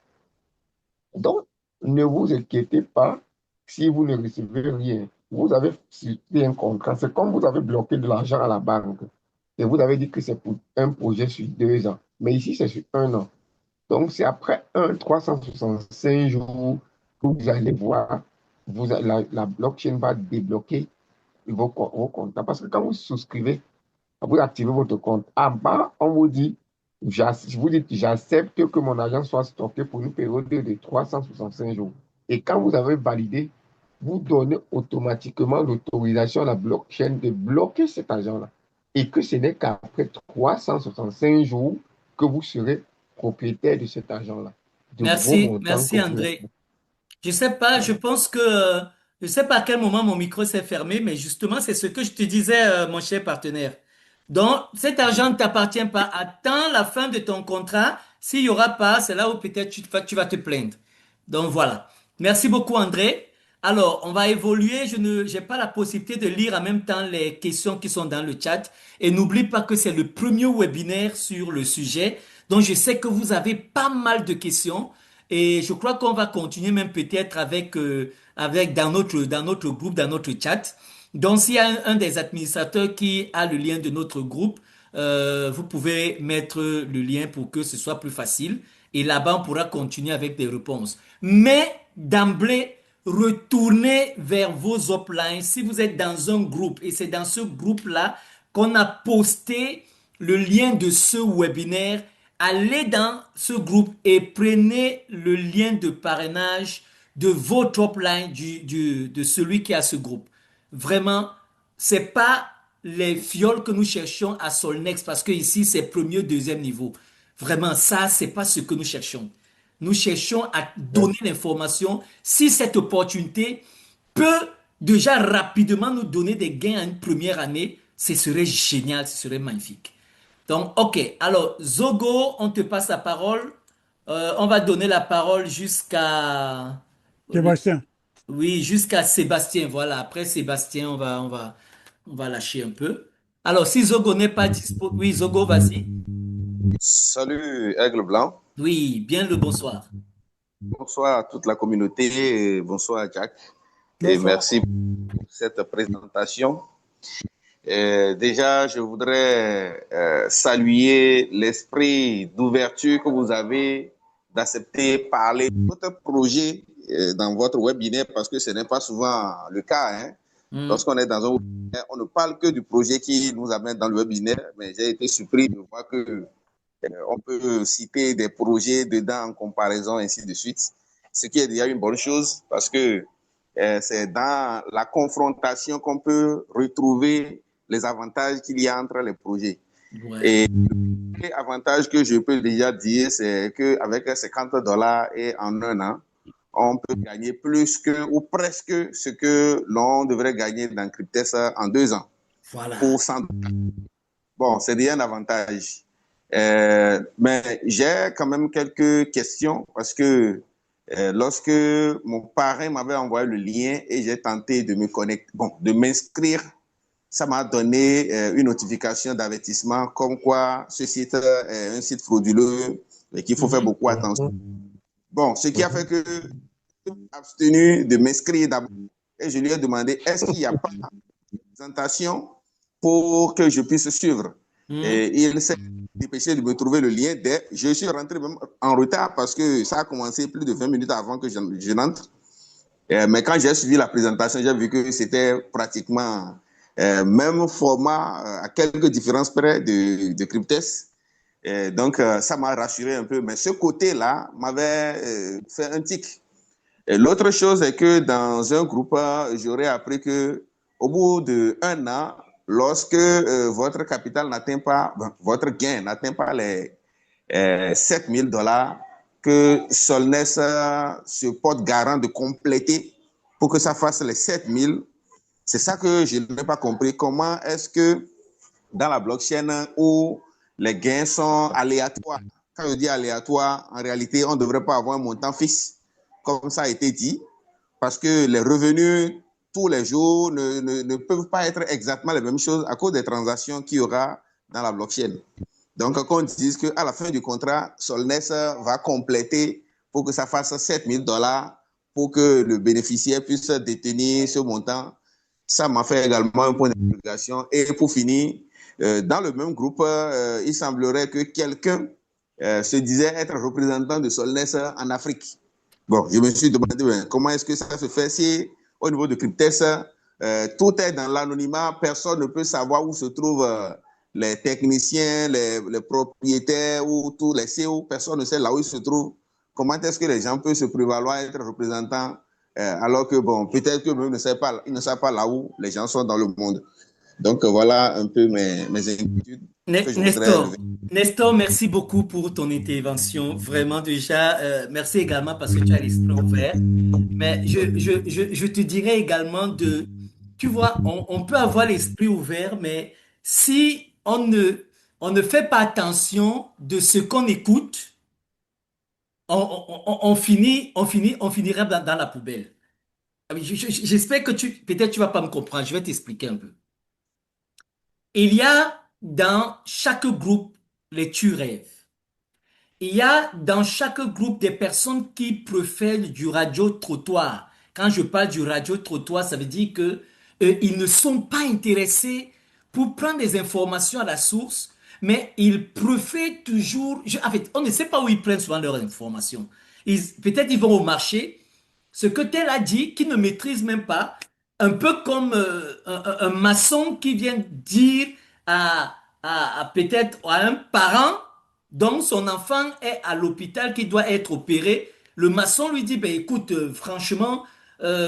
Donc, ne vous inquiétez pas si vous ne recevez rien. vous avez signé un contrat. C'est comme vous avez bloqué de l'argent à la banque. Et vous avez dit que c'est pour un projet sur 2 ans. Mais ici, c'est sur 1 an. Donc, c'est après 365 jours que vous allez voir, la blockchain va débloquer vos comptes. Parce que quand vous souscrivez, vous activez votre compte. En bas, on vous dit, j'accepte que mon argent soit stocké pour une période de 365 jours. Et quand vous avez validé, vous donnez automatiquement l'autorisation à la blockchain de bloquer cet argent-là. Et que ce n'est qu'après 365 jours que vous serez propriétaire de cet argent-là, de gros Merci, montants que merci vous... André. Je sais pas, je pense que, je sais pas à quel moment mon micro s'est fermé, mais justement, c'est ce que je te disais, mon cher partenaire. Donc, cet argent ne t'appartient pas. Attends la fin de ton contrat. S'il y aura pas, c'est là où peut-être tu vas te plaindre. Donc, voilà. Merci beaucoup, André. Alors, on va évoluer. J'ai pas la possibilité de lire en même temps les questions qui sont dans le chat. Et n'oublie pas que c'est le premier webinaire sur le sujet. Donc, je sais que vous avez pas mal de questions. Et je crois qu'on va continuer même peut-être avec dans notre groupe, dans notre chat. Donc, s'il y a un des administrateurs qui a le lien de notre groupe, vous pouvez mettre le lien pour que ce soit plus facile. Et là-bas, on pourra continuer avec des réponses. Mais d'emblée, retournez vers vos uplines. Si vous êtes dans un groupe, et c'est dans ce groupe-là qu'on a posté le lien de ce webinaire, allez dans ce groupe et prenez le lien de parrainage de votre upline, de celui qui a ce groupe. Vraiment, c'est pas les fioles que nous cherchons à Solnex parce que ici c'est premier, deuxième niveau. Vraiment, ça, c'est pas ce que nous cherchons. Nous cherchons à donner l'information si cette opportunité peut déjà rapidement nous donner des gains à une première année. Ce serait génial, ce serait magnifique. Donc, ok. Alors, Zogo, on te passe la parole. On va donner la parole jusqu'à... Sébastien. Oui, jusqu'à Sébastien. Voilà. Après Sébastien, on va lâcher un peu. Alors, si Zogo n'est pas dispo... Oui, Zogo, vas-y. Salut Aigle Blanc. Oui, bien le bonsoir. Bonsoir à toute la communauté. Et bonsoir Jack. Et Bonsoir. merci pour cette présentation. Déjà, je voudrais saluer l'esprit d'ouverture que vous avez d'accepter parler de votre projet dans votre webinaire parce que ce n'est pas souvent le cas. Hein. Lorsqu'on est dans un webinaire, on ne parle que du projet qui nous amène dans le webinaire, mais j'ai été surpris de voir que on peut citer des projets dedans en comparaison, ainsi de suite, ce qui est déjà une bonne chose parce que c'est dans la confrontation qu'on peut retrouver les avantages qu'il y a entre les projets. Ouais. Et l'avantage que je peux déjà dire, c'est qu'avec $50 et en 1 an, on peut gagner plus que ou presque ce que l'on devrait gagner dans Cryptex en 2 ans. Voilà. Pour 100 $. Bon, c'est déjà un avantage. Mais j'ai quand même quelques questions parce que lorsque mon parrain m'avait envoyé le lien et j'ai tenté de me connecter, de m'inscrire, ça m'a donné une notification d'avertissement comme quoi ce site est un site frauduleux et qu'il faut faire beaucoup attention. Bon, ce qui a fait que je suis abstenu de m'inscrire d'abord et je lui ai demandé est-ce qu'il n'y a pas de présentation pour que je puisse suivre. Et il s'est dépêché de me trouver le lien. Je suis rentré même en retard parce que ça a commencé plus de 20 minutes avant que je n'entre. Mais quand j'ai suivi la présentation, j'ai vu que c'était pratiquement même format à quelques différences près de Cryptex. Donc, ça m'a rassuré un peu. Mais ce côté-là m'avait fait un tic. L'autre chose est que dans un groupe, j'aurais appris qu'au bout d'1 an, lorsque votre capital n'atteint pas, votre gain n'atteint pas les $7,000, que Solnex se porte garant de compléter pour que ça fasse les 7,000. C'est ça que je n'ai pas compris. Comment est-ce que dans la blockchain où les gains sont aléatoires, quand je dis aléatoire, en réalité, on ne devrait pas avoir un montant fixe, comme ça a été dit, parce que les revenus tous les jours ne peuvent pas être exactement les mêmes choses à cause des transactions qu'il y aura dans la blockchain. Donc, qu'on dise qu'à la fin du contrat, Solnex va compléter pour que ça fasse $7,000 pour que le bénéficiaire puisse détenir ce montant. Ça m'a fait également un point d'interrogation. Et pour finir, dans le même groupe, il semblerait que quelqu'un se disait être représentant de Solnès en Afrique. Bon, je me suis demandé comment est-ce que ça se fait si au niveau de Cryptex, tout est dans l'anonymat, personne ne peut savoir où se trouvent les techniciens, les propriétaires ou tous les CEO, personne ne sait là où ils se trouvent. Comment est-ce que les gens peuvent se prévaloir être représentants alors que, bon, peut-être qu'eux-mêmes ils ne savent pas là où les gens sont dans le monde. Donc, voilà un peu mes inquiétudes que je voudrais lever. Nestor, merci beaucoup pour ton intervention. Vraiment, déjà, merci également parce que tu as l'esprit ouvert. Mais je te dirais également tu vois, on peut avoir l'esprit ouvert, mais si on ne fait pas attention de ce qu'on écoute, on finira dans la poubelle. Ah oui, j'espère que peut-être tu vas pas me comprendre. Je vais t'expliquer un peu. Il y a dans chaque groupe les tu-rêves. Il y a dans chaque groupe des personnes qui préfèrent du radio-trottoir. Quand je parle du radio-trottoir, ça veut dire que ils ne sont pas intéressés pour prendre des informations à la source, mais ils préfèrent toujours. En fait, on ne sait pas où ils prennent souvent leurs informations. Peut-être ils vont au marché, ce que tel a dit, qui ne maîtrise même pas, un peu comme un maçon qui vient dire peut-être à un parent dont son enfant est à l'hôpital qui doit être opéré. Le maçon lui dit, ben écoute, franchement,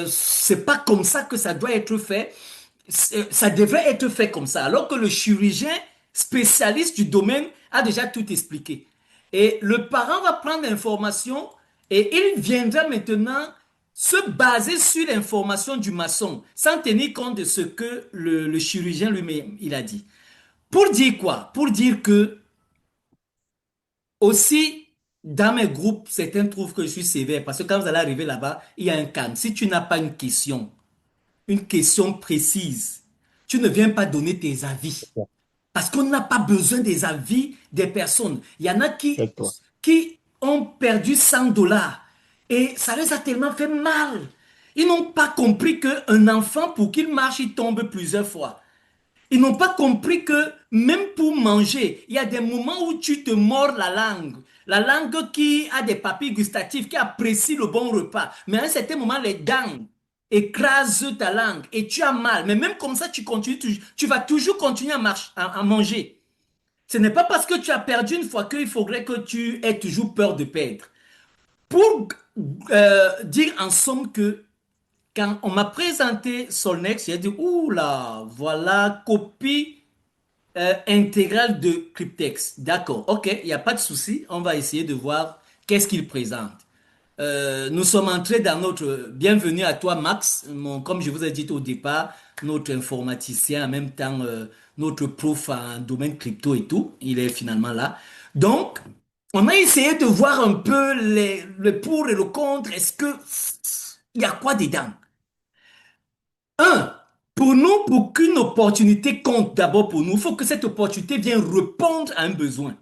c'est pas comme ça que ça doit être fait. Ça devrait être fait comme ça. Alors que le chirurgien spécialiste du domaine a déjà tout expliqué. Et le parent va prendre l'information et il viendra maintenant se baser sur l'information du maçon, sans tenir compte de ce que le chirurgien lui-même il a dit. Pour dire quoi? Pour dire que aussi, dans mes groupes, certains trouvent que je suis sévère parce que quand vous allez arriver là-bas, il y a un calme. Si tu n'as pas une question précise, tu ne viens pas donner tes avis. Parce qu'on n'a pas besoin des avis des personnes. Il y en a qui ont perdu 100 dollars et ça les a tellement fait mal. Ils n'ont pas compris qu'un enfant, pour qu'il marche, il tombe plusieurs fois. Ils n'ont pas compris que même pour manger, il y a des moments où tu te mords la langue qui a des papilles gustatives, qui apprécie le bon repas. Mais à un certain moment, les dents écrasent ta langue et tu as mal. Mais même comme ça, tu continues, tu vas toujours continuer à manger. Ce n'est pas parce que tu as perdu une fois qu'il faudrait que tu aies toujours peur de perdre. Pour dire en somme que quand on m'a présenté Solnex, j'ai dit, ouh là, voilà, copie intégrale de Cryptex. D'accord, ok, il n'y a pas de souci. On va essayer de voir qu'est-ce qu'il présente. Nous sommes entrés dans notre... Bienvenue à toi, Max. Comme je vous ai dit au départ, notre informaticien, en même temps notre prof en domaine crypto et tout. Il est finalement là. Donc, on a essayé de voir un peu le pour et le contre. Est-ce que... Il y a quoi dedans? Pour nous, pour qu'une opportunité compte d'abord pour nous, il faut que cette opportunité vienne répondre à un besoin.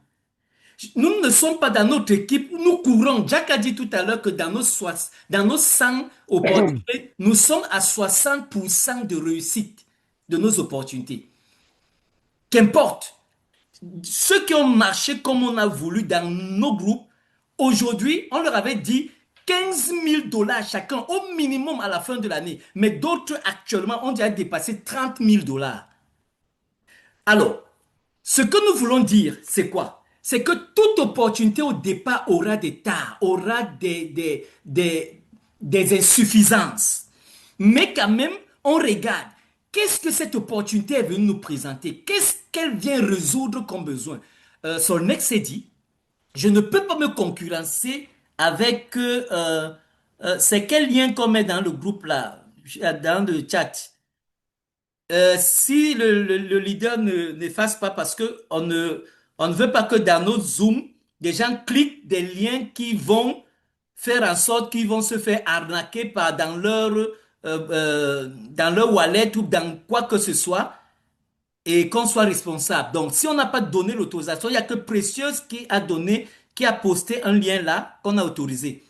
Nous ne sommes pas dans notre équipe, nous courons. Jack a dit tout à l'heure que dans nos 100 opportunités, nous sommes à 60% de réussite de nos opportunités. Qu'importe, ceux qui ont marché comme on a voulu dans nos groupes, aujourd'hui, on leur avait dit 15 000 dollars chacun au minimum à la fin de l'année. Mais d'autres actuellement ont déjà dépassé 30 000 dollars. Alors, ce que nous voulons dire, c'est quoi? C'est que toute opportunité au départ aura des tares, aura des insuffisances. Mais quand même, on regarde. Qu'est-ce que cette opportunité est venue nous présenter? Qu'est-ce qu'elle vient résoudre comme besoin? Solnex s'est dit, je ne peux pas me concurrencer avec... c'est quel lien qu'on met dans le groupe là, dans le chat? Si le leader n'efface pas parce que on ne veut pas que dans notre Zoom, des gens cliquent des liens qui vont faire en sorte qu'ils vont se faire arnaquer dans leur wallet ou dans quoi que ce soit et qu'on soit responsable. Donc, si on n'a pas donné l'autorisation, il n'y a que Précieuse qui a posté un lien là qu'on a autorisé.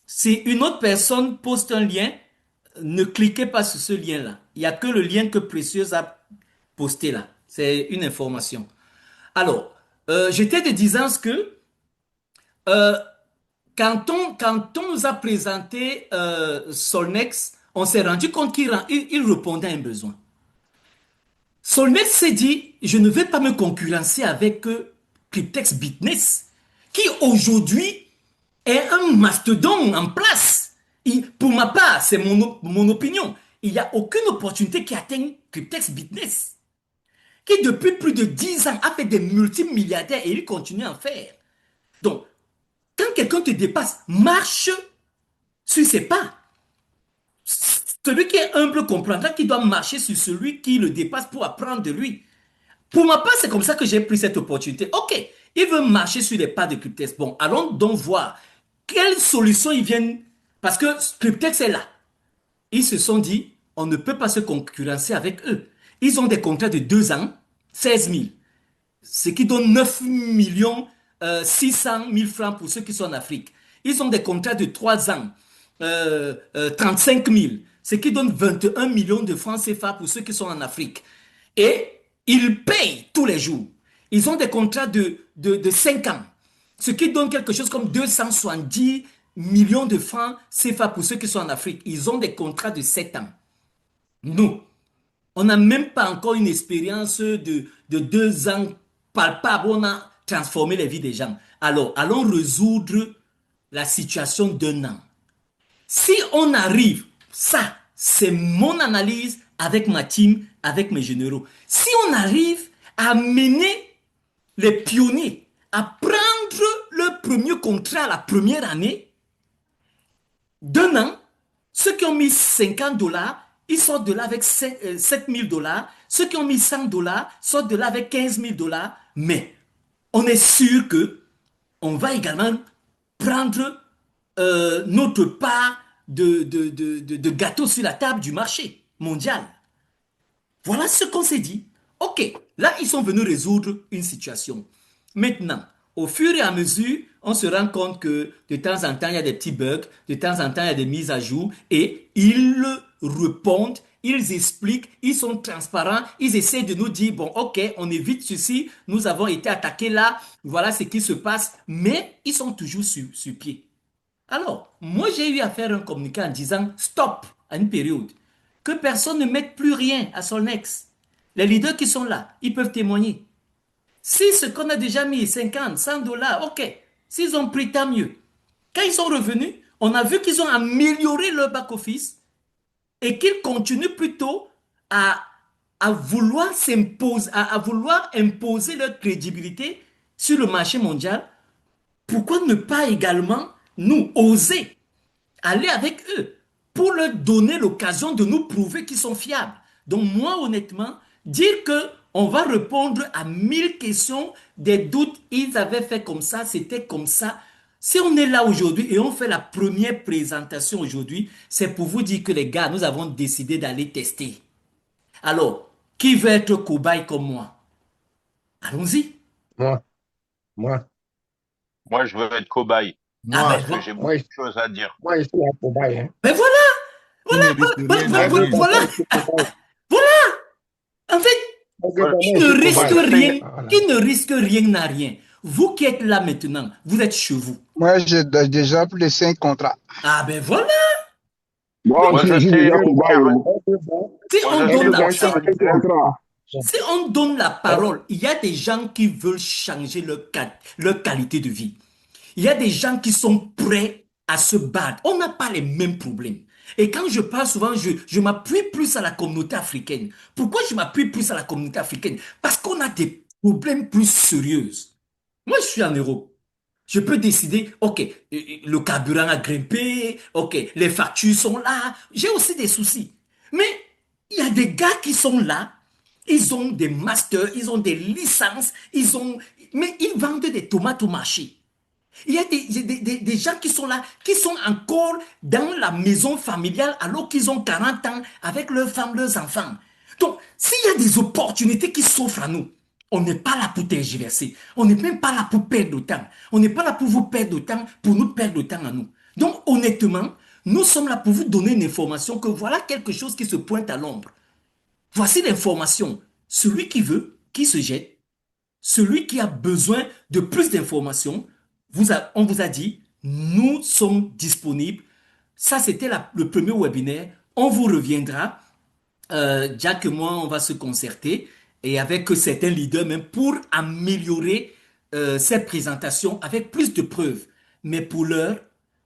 Si une autre personne poste un lien, ne cliquez pas sur ce lien-là. Il n'y a que le lien que Précieuse a posté là. C'est une information. Alors, j'étais de disant que euh, quand on nous a présenté Solnex, on s'est rendu compte qu'il répondait à un besoin. Solnex s'est dit, je ne vais pas me concurrencer avec Cryptex Bitness, qui aujourd'hui est un mastodonte en place. Pour ma part, c'est mon opinion. Il n'y a aucune opportunité qui atteigne Cryptex Bitness, qui depuis plus de 10 ans a fait des multimilliardaires et il continue à en faire. Donc, quand quelqu'un te dépasse, marche sur ses pas. Celui qui est humble comprendra qu'il doit marcher sur celui qui le dépasse pour apprendre de lui. Pour ma part, c'est comme ça que j'ai pris cette opportunité. Ok, il veut marcher sur les pas de Cryptex. Bon, allons donc voir quelles solutions ils viennent. Parce que Cryptex est là. Ils se sont dit, on ne peut pas se concurrencer avec eux. Ils ont des contrats de 2 ans, 16 000. Ce qui donne 9 millions 600 000 francs pour ceux qui sont en Afrique. Ils ont des contrats de 3 ans, 35 000. Ce qui donne 21 millions de francs CFA pour ceux qui sont en Afrique. Et ils payent tous les jours. Ils ont des contrats de 5 ans. Ce qui donne quelque chose comme 270 millions de francs CFA pour ceux qui sont en Afrique. Ils ont des contrats de 7 ans. Nous, on n'a même pas encore une expérience de 2 ans palpable. On a transformé les vies des gens. Alors, allons résoudre la situation d'1 an. Si on arrive, ça, c'est mon analyse avec ma team, avec mes généraux. Si on arrive à mener les pionniers à prendre le premier contrat la première année, d'1 an, ceux qui ont mis $50, ils sortent de là avec 7 000 $. Ceux qui ont mis $100 sortent de là avec 15 000 $. Mais on est sûr que on va également prendre notre part de gâteau sur la table du marché mondial. Voilà ce qu'on s'est dit. Ok, là, ils sont venus résoudre une situation. Maintenant, au fur et à mesure, on se rend compte que de temps en temps, il y a des petits bugs, de temps en temps, il y a des mises à jour, et ils répondent, ils expliquent, ils sont transparents, ils essaient de nous dire, bon, ok, on évite ceci, nous avons été attaqués là, voilà ce qui se passe, mais ils sont toujours sur pied. Alors, moi, j'ai eu à faire un communiqué en disant, stop, à une période, que personne ne mette plus rien à Solnex. Les leaders qui sont là, ils peuvent témoigner. Si ce qu'on a déjà mis, 50, 100 $, ok. S'ils ont pris, tant mieux. Quand ils sont revenus, on a vu qu'ils ont amélioré leur back-office et qu'ils continuent plutôt à vouloir s'imposer, à vouloir imposer leur crédibilité sur le marché mondial. Pourquoi ne pas également, nous, oser aller avec eux pour leur donner l'occasion de nous prouver qu'ils sont fiables? Donc moi, honnêtement, dire que on va répondre à 1000 questions, des doutes, ils avaient fait comme ça, c'était comme ça. Si on est là aujourd'hui et on fait la première présentation aujourd'hui, c'est pour vous dire que les gars, nous avons décidé d'aller tester. Alors, qui veut être cobaye comme moi? Allons-y. Moi, Moi, je veux être cobaye Ah ben, parce que j'ai beaucoup de choses à dire. moi, je suis un cobaye. Hein. ben voilà, voilà. En fait, qui ne risque rien n'a rien. Vous qui êtes là maintenant, vous êtes chez vous. Moi, j'ai déjà plus de 5 contrats. Ah ben voilà. Moi, je sais. Si on donne la parole, il y a des gens qui veulent changer leur qualité de vie. Il y a des gens qui sont prêts à se battre. On n'a pas les mêmes problèmes. Et quand je parle souvent, je m'appuie plus à la communauté africaine. Pourquoi je m'appuie plus à la communauté africaine? Parce qu'on a des problèmes plus sérieux. Moi, je suis en Europe. Je peux décider, ok, le carburant a grimpé, ok, les factures sont là. J'ai aussi des soucis. Mais il y a des gars qui sont là, ils ont des masters, ils ont des licences, mais ils vendent des tomates au marché. Il y a des gens qui sont là, qui sont encore dans la maison familiale alors qu'ils ont 40 ans avec leurs femmes, leurs enfants. Donc, s'il y a des opportunités qui s'offrent à nous, on n'est pas là pour tergiverser. On n'est même pas là pour perdre le temps. On n'est pas là pour vous perdre le temps, pour nous perdre le temps à nous. Donc, honnêtement, nous sommes là pour vous donner une information que voilà quelque chose qui se pointe à l'ombre. Voici l'information. Celui qui veut, qui se jette, celui qui a besoin de plus d'informations, on vous a dit, nous sommes disponibles. Ça, c'était le premier webinaire. On vous reviendra. Jack et moi, on va se concerter et avec certains leaders même pour améliorer cette présentation avec plus de preuves. Mais pour l'heure,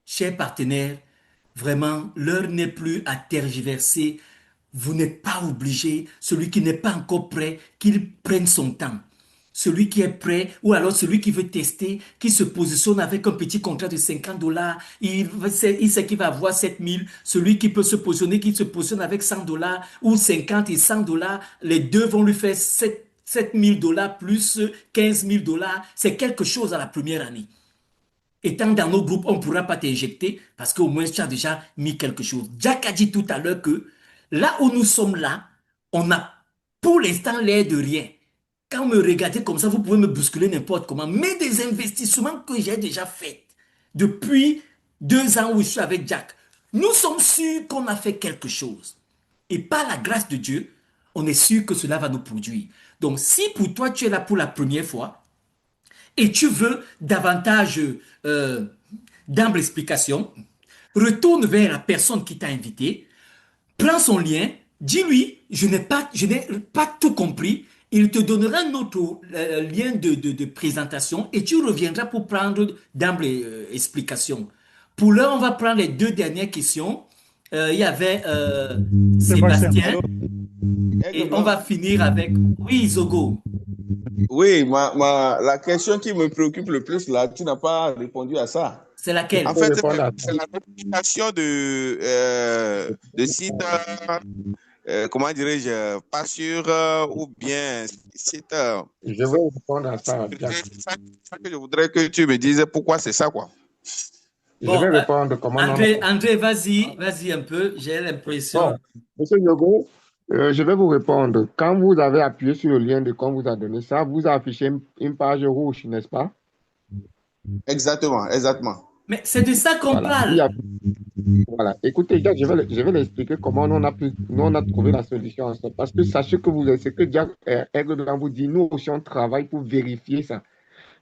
chers partenaires, vraiment, l'heure n'est plus à tergiverser. Vous n'êtes pas obligé, celui qui n'est pas encore prêt, qu'il prenne son temps. Celui qui est prêt, ou alors celui qui veut tester, qui se positionne avec un petit contrat de $50, il sait qu'il va avoir 7 000. Celui qui peut se positionner, qui se positionne avec $100 ou 50 et $100, les deux vont lui faire 7 000 $ plus 15 000 $. C'est quelque chose à la première année. Étant dans nos groupes, on ne pourra pas t'injecter parce qu'au moins tu as déjà mis quelque chose. Jack a dit tout à l'heure que là où nous sommes là, on a pour l'instant l'air de rien. Quand vous me regardez comme ça, vous pouvez me bousculer n'importe comment. Mais des investissements que j'ai déjà faits depuis 2 ans où je suis avec Jack, nous sommes sûrs qu'on a fait quelque chose. Et par la grâce de Dieu, on est sûr que cela va nous produire. Donc si pour toi tu es là pour la première fois et tu veux davantage d'ample explication, retourne vers la personne qui t'a invité, prends son lien, dis-lui, je n'ai pas tout compris. Il te donnera un autre lien de présentation et tu reviendras pour prendre d'ample explication. Pour l'heure, on va prendre les 2 dernières questions. Il y avait Sébastien et on va finir avec... Oui, Zogo. Oui, la question qui me préoccupe le plus là, tu n'as pas répondu à ça. C'est laquelle? En fait, c'est la notification de sites, comment dirais-je, pas sûr ou bien site. Je vais répondre à ça. C'est ça que je voudrais que tu me dises pourquoi c'est ça, quoi. Je vais répondre comment André, vas-y un peu, j'ai l'impression. Bon, Monsieur Yogo, je vais vous répondre. Quand vous avez appuyé sur le lien de qu'on vous a donné ça, vous a affiché une page rouge, n'est-ce pas? Exactement. Mais c'est de ça qu'on parle. Voilà. Écoutez, Jack, je vais l'expliquer comment nous on a trouvé la solution ensemble. Parce que sachez que ce que Jack Aigle vous dit, nous aussi on travaille pour vérifier ça.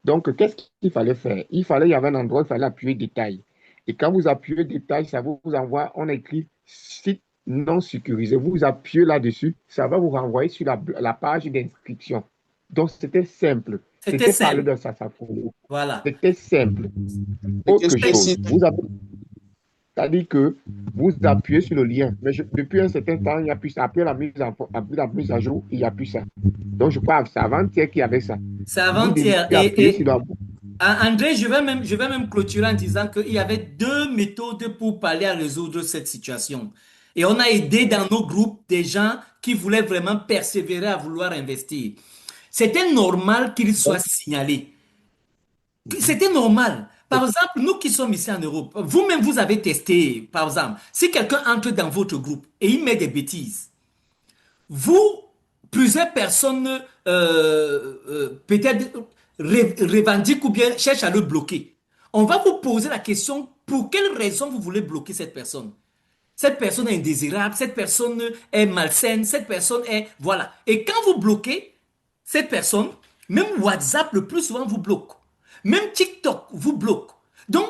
Donc, qu'est-ce qu'il fallait faire? Il y avait un endroit, il fallait appuyer détail. Et quand vous appuyez détail, ça vous envoie, on écrit site non sécurisé. Vous appuyez là-dessus, ça va vous renvoyer sur la page d'inscription. Donc, c'était simple. C'était parler de ça. Voilà. C'était simple. Autre chose, c'est-à-dire que vous appuyez sur le lien. Mais depuis un certain temps, il n'y a plus ça. Après la mise à jour, il n'y a plus ça. Donc, je crois que c'est avant-hier qu'il y avait ça. C'est avant-hier. André, je vais même clôturer en disant qu'il y avait 2 méthodes pour parler à résoudre cette situation. Et on a aidé dans nos groupes des gens qui voulaient vraiment persévérer à vouloir investir. C'était normal qu'ils soient signalés. C'était normal. Par exemple, nous qui sommes ici en Europe, vous-même, vous avez testé, par exemple, si quelqu'un entre dans votre groupe et il met des bêtises, plusieurs personnes peut-être revendiquent ou bien cherchent à le bloquer. On va vous poser la question, pour quelle raison vous voulez bloquer cette personne? Cette personne est indésirable, cette personne est malsaine, cette personne est... Voilà. Et quand vous bloquez cette personne, même WhatsApp le plus souvent vous bloque. Même TikTok vous bloque. Donc,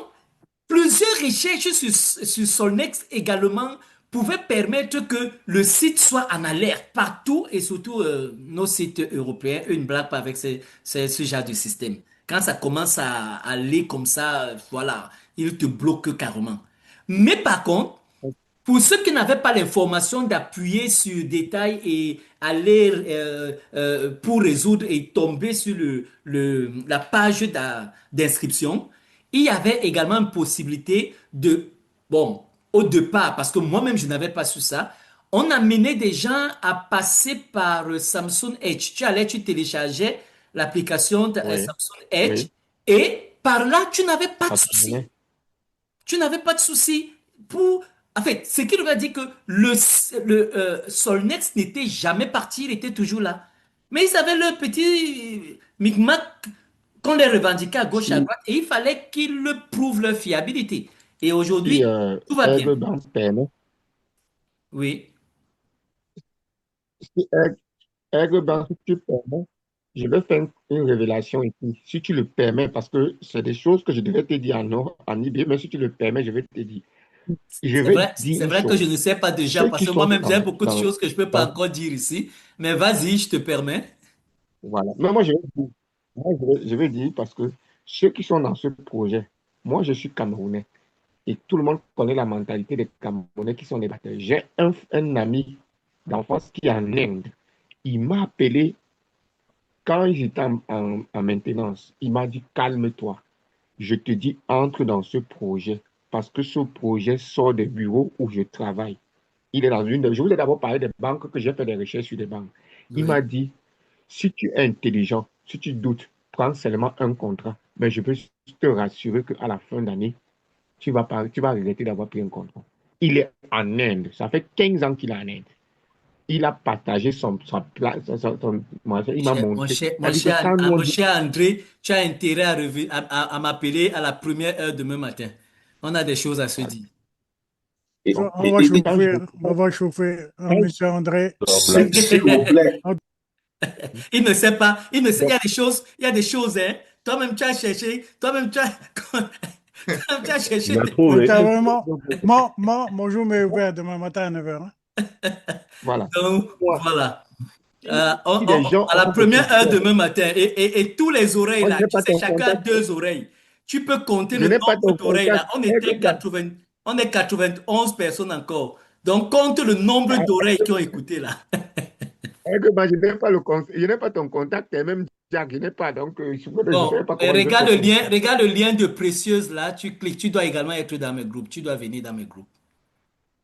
plusieurs recherches sur Solnex également pouvaient permettre que le site soit en alerte partout et surtout nos sites européens. Une blague pas avec ce genre de système. Quand ça commence à aller comme ça, voilà, ils te bloquent carrément. Mais par contre, pour ceux qui n'avaient pas l'information d'appuyer sur détail et aller pour résoudre et tomber sur la page d'inscription, il y avait également une possibilité au départ, parce que moi-même je n'avais pas su ça, on amenait des gens à passer par Samsung Edge. Tu allais, tu téléchargeais l'application Samsung Edge et par là, tu n'avais pas de souci. Tu n'avais pas de souci pour... En fait, ce qui veut dire que le Solnex n'était jamais parti, il était toujours là. Mais ils avaient leur petit micmac qu'on les revendiquait à gauche, à droite, et il fallait qu'ils le prouvent leur fiabilité. Et aujourd'hui, tout va bien. Oui. si Aigle Blanc, si tu permets, je vais faire une révélation ici, si tu le permets, parce que c'est des choses que je devais te dire en IB, mais si tu le permets, je vais te dire. Je vais dire C'est une vrai que je chose. ne sais pas déjà, Ceux parce qui que sont moi-même, j'ai dans, beaucoup de dans, choses que je ne peux pas dans- encore dire ici. Mais vas-y, je te permets. voilà. Mais moi, je vais dire, je vais dire parce que ceux qui sont dans ce projet, moi, je suis Camerounais et tout le monde connaît la mentalité des Camerounais qui sont des batteurs. J'ai un ami d'enfance qui est en Inde. Il m'a appelé quand j'étais en maintenance. Il m'a dit, calme-toi. Je te dis, entre dans ce projet parce que ce projet sort des bureaux où je travaille. Il est dans je vous ai d'abord parlé des banques que j'ai fait des recherches sur des banques. Il m'a Oui. dit, si tu es intelligent, si tu doutes, prends seulement un contrat. Mais je peux te rassurer qu'à la fin d'année, tu vas regretter d'avoir pris un contrat. Il est en Inde. Ça fait 15 ans qu'il est en Inde. Il a partagé sa place, il m'a montré. Il a dit que quand nous on Mon dit, cher André, tu as intérêt à m'appeler à la première heure demain matin. On a des choses à se dire. On va quand je, chauffer, on va chauffer, monsieur André. S'il vous plaît. Il ne sait pas, il ne sait, donc, il y a des choses, hein. Toi-même, tu as cherché, toi-même, toi-même, tu as cherché Il a des... trouvé. Carrément, mon jour m'est ouvert demain matin à 9h. voilà. Donc, Moi, voilà. si des gens À la ont des première heure questions, demain matin, et tous les oreilles moi, là, je n'ai tu pas sais, ton chacun a contact. deux oreilles. Tu peux compter Je le n'ai pas nombre ton d'oreilles contact. là. On est 91 personnes encore. Donc, compte le nombre d'oreilles qui ont écouté là. Je n'ai pas je n'ai pas ton contact et même Jack, je n'ai pas. Donc, je ne Bon, sais pas comment je vais faire pour. regarde le lien de Précieuse là. Tu cliques, tu dois également être dans mes groupes. Tu dois venir dans mes groupes.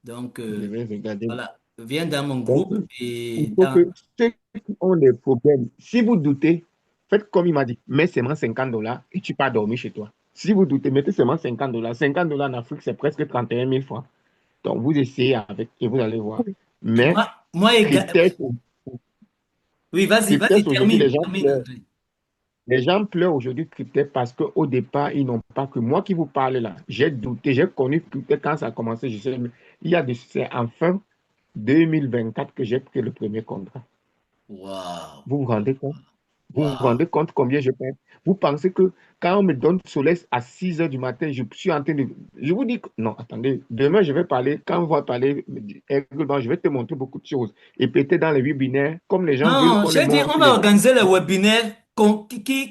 Donc, Je vais regarder. voilà. Viens dans mon Donc, groupe et il faut dans... que ceux qui ont des problèmes, si vous doutez, faites comme il m'a dit, mets seulement $50 et tu pars dormir chez toi. Si vous doutez, mettez seulement $50. $50 en Afrique, c'est presque 31 000 francs. Donc, vous essayez avec et vous allez voir. Mais, cryptex, Oui, vas-y, cryptex aujourd'hui, termine, André. les gens pleurent aujourd'hui Cryptex parce qu'au départ, ils n'ont pas que moi qui vous parle là. J'ai douté, j'ai connu Cryptex quand ça a commencé. Je sais, c'est en fin 2024 que j'ai pris le premier contrat. Waouh, Vous vous rendez compte? Vous vous waouh. rendez compte combien je paye? Vous pensez que quand on me donne Solès à 6 heures du matin, je suis en train de. Je vous dis que. Non, attendez. Demain, je vais parler. Quand on va parler, je vais te montrer beaucoup de choses. Et peut-être dans les webinaires, comme les gens veulent Non, qu'on les j'ai dit, montre on va les. organiser les webinaires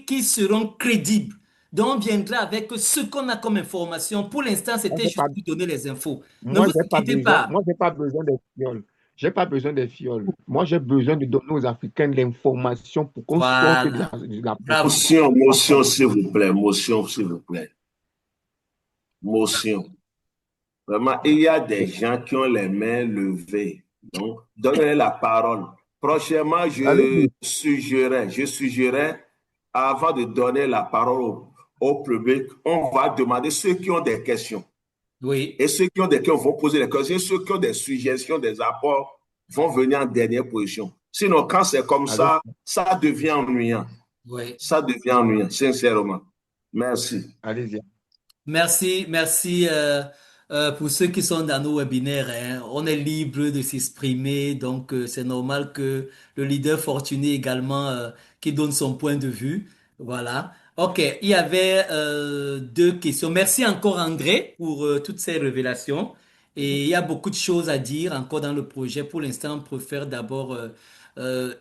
qui seront crédibles. Donc, on viendra avec ce qu'on a comme information. Pour l'instant, Moi, c'était j'ai juste pas, pour donner les infos. Ne moi, vous j'ai pas inquiétez besoin. pas. Moi, j'ai pas besoin des fioles. J'ai pas besoin des fioles. Moi, j'ai besoin de donner aux Africains l'information pour qu'on sorte Voilà. de la Bravo. Motion, s'il vous plaît. Motion, s'il vous plaît. Motion. Vraiment, il y a des gens qui ont les mains levées. Donc, donnez la parole. Prochainement, Allez-y. je suggérais, avant de donner la parole au public, on va demander ceux qui ont des questions. Oui. Et ceux qui ont des questions vont poser des questions. Ceux qui ont des suggestions, des apports, vont venir en dernière position. Sinon, quand c'est comme ça, ça devient ennuyant. Oui. Ça devient ennuyant, sincèrement. Merci. Allez-y. Merci pour ceux qui sont dans nos webinaires, hein. On est libre de s'exprimer, donc c'est normal que le leader fortuné également qui donne son point de vue. Voilà. Ok, il y avait deux questions. Merci encore André pour toutes ces révélations. Et il y a beaucoup de choses à dire encore dans le projet. Pour l'instant, on préfère d'abord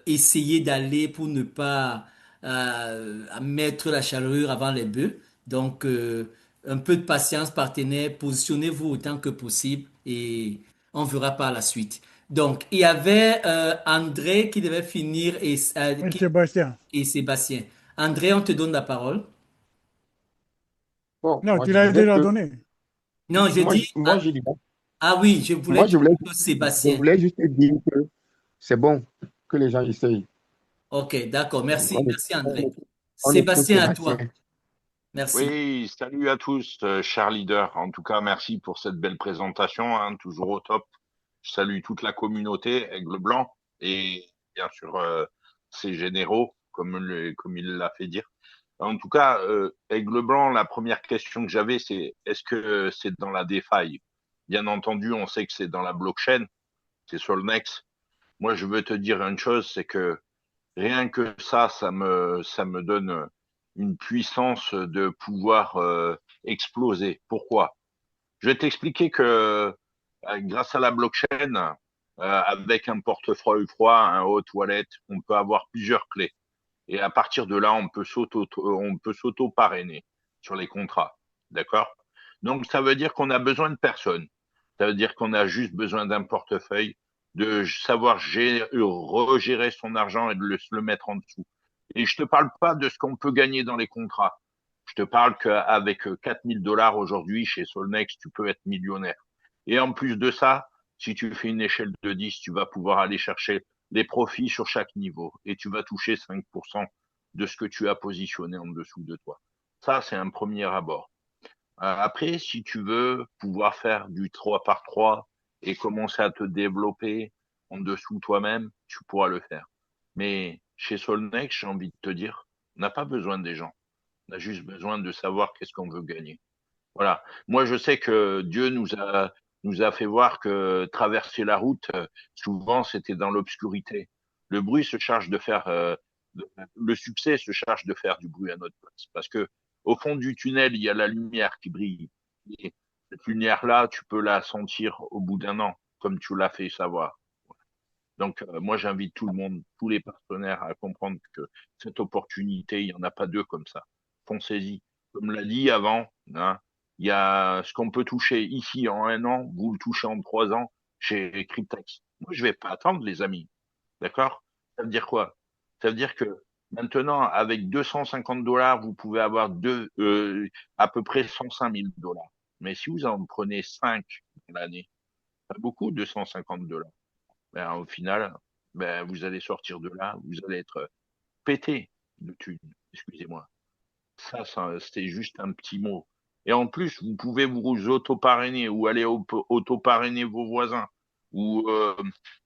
essayer d'aller pour ne pas mettre la charrue avant les bœufs. Donc, un peu de patience, partenaire, positionnez-vous autant que possible et on verra par la suite. Donc, il y avait André qui devait finir Oui, Sébastien. et Sébastien. André, on te donne la parole. Bon, Non, moi, tu je l'as disais déjà que. donné. Non, je dis, Moi, je dis. ah oui, je voulais Moi, dire plutôt je Sébastien. voulais juste dire que c'est bon que les gens essayent. Ok, d'accord, merci, merci André. On écoute Sébastien, à Sébastien. toi. Merci. Oui, salut à tous, chers leaders. En tout cas, merci pour cette belle présentation, hein, toujours au top. Je salue toute la communauté, Aigle Blanc, et bien sûr ses généraux, comme il l'a fait dire. En tout cas, Aigle Blanc, la première question que j'avais, c'est est-ce que c'est dans la DeFi? Bien entendu, on sait que c'est dans la blockchain, c'est Solnex. moi, je veux te dire une chose, c'est que rien que ça me donne une puissance de pouvoir exploser. Pourquoi? Je vais t'expliquer que grâce à la blockchain, avec un portefeuille froid, un haut toilette, on peut avoir plusieurs clés. Et à partir de là, on peut s'auto-parrainer sur les contrats. D'accord? Donc, ça veut dire qu'on a besoin de personne. Ça veut dire qu'on a juste besoin d'un portefeuille, de savoir regérer son argent et de le mettre en dessous. Et je te parle pas de ce qu'on peut gagner dans les contrats. Je te parle qu'avec 4 000 $ aujourd'hui chez Solnex, tu peux être millionnaire. Et en plus de ça, si tu fais une échelle de 10, tu vas pouvoir aller chercher les profits sur chaque niveau et tu vas toucher 5% de ce que tu as positionné en dessous de toi. Ça, c'est un premier abord. Après, si tu veux pouvoir faire du 3 par 3 et commencer à te développer en dessous toi-même, tu pourras le faire. Mais chez Solnex, j'ai envie de te dire, on n'a pas besoin des gens. On a juste besoin de savoir qu'est-ce qu'on veut gagner. Voilà. Moi, je sais que Dieu nous a fait voir que traverser la route, souvent, c'était dans l'obscurité. Le bruit se charge de faire, le succès se charge de faire du bruit à notre place. Parce que au fond du tunnel, il y a la lumière qui brille. Et cette lumière-là, tu peux la sentir au bout d'un an, comme tu l'as fait savoir. Donc, moi, j'invite tout le monde, tous les partenaires à comprendre que cette opportunité, il n'y en a pas deux comme ça. Foncez-y. Comme l'a dit avant, hein, il y a ce qu'on peut toucher ici en 1 an, vous le touchez en 3 ans chez Cryptex. Moi, je vais pas attendre, les amis. D'accord? Ça veut dire quoi? Ça veut dire que maintenant, avec 250 $, vous pouvez avoir à peu près 105 000 $. Mais si vous en prenez 5 dans l'année, pas beaucoup, 250 $. Ben, au final, ben, vous allez sortir de là, vous allez être pété de thunes. Excusez-moi. Ça, c'était juste un petit mot. Et en plus, vous pouvez vous auto-parrainer ou aller auto-parrainer vos voisins. Ou,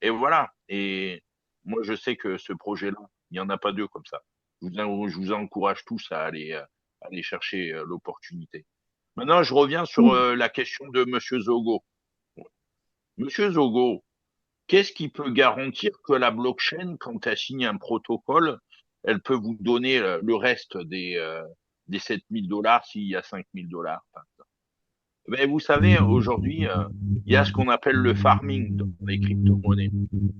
et voilà. Et moi, je sais que ce projet-là, il n'y en a pas deux comme ça. Je vous encourage tous à aller chercher l'opportunité. Maintenant, je reviens sur la question de Monsieur Zogo. Monsieur Zogo, qu'est-ce qui peut garantir que la blockchain, quand elle signe un protocole, elle peut vous donner le reste des 7 000 $ s'il y a 5 000 $, par exemple. Ben, vous savez, aujourd'hui, il y a ce qu'on appelle le farming dans les crypto-monnaies.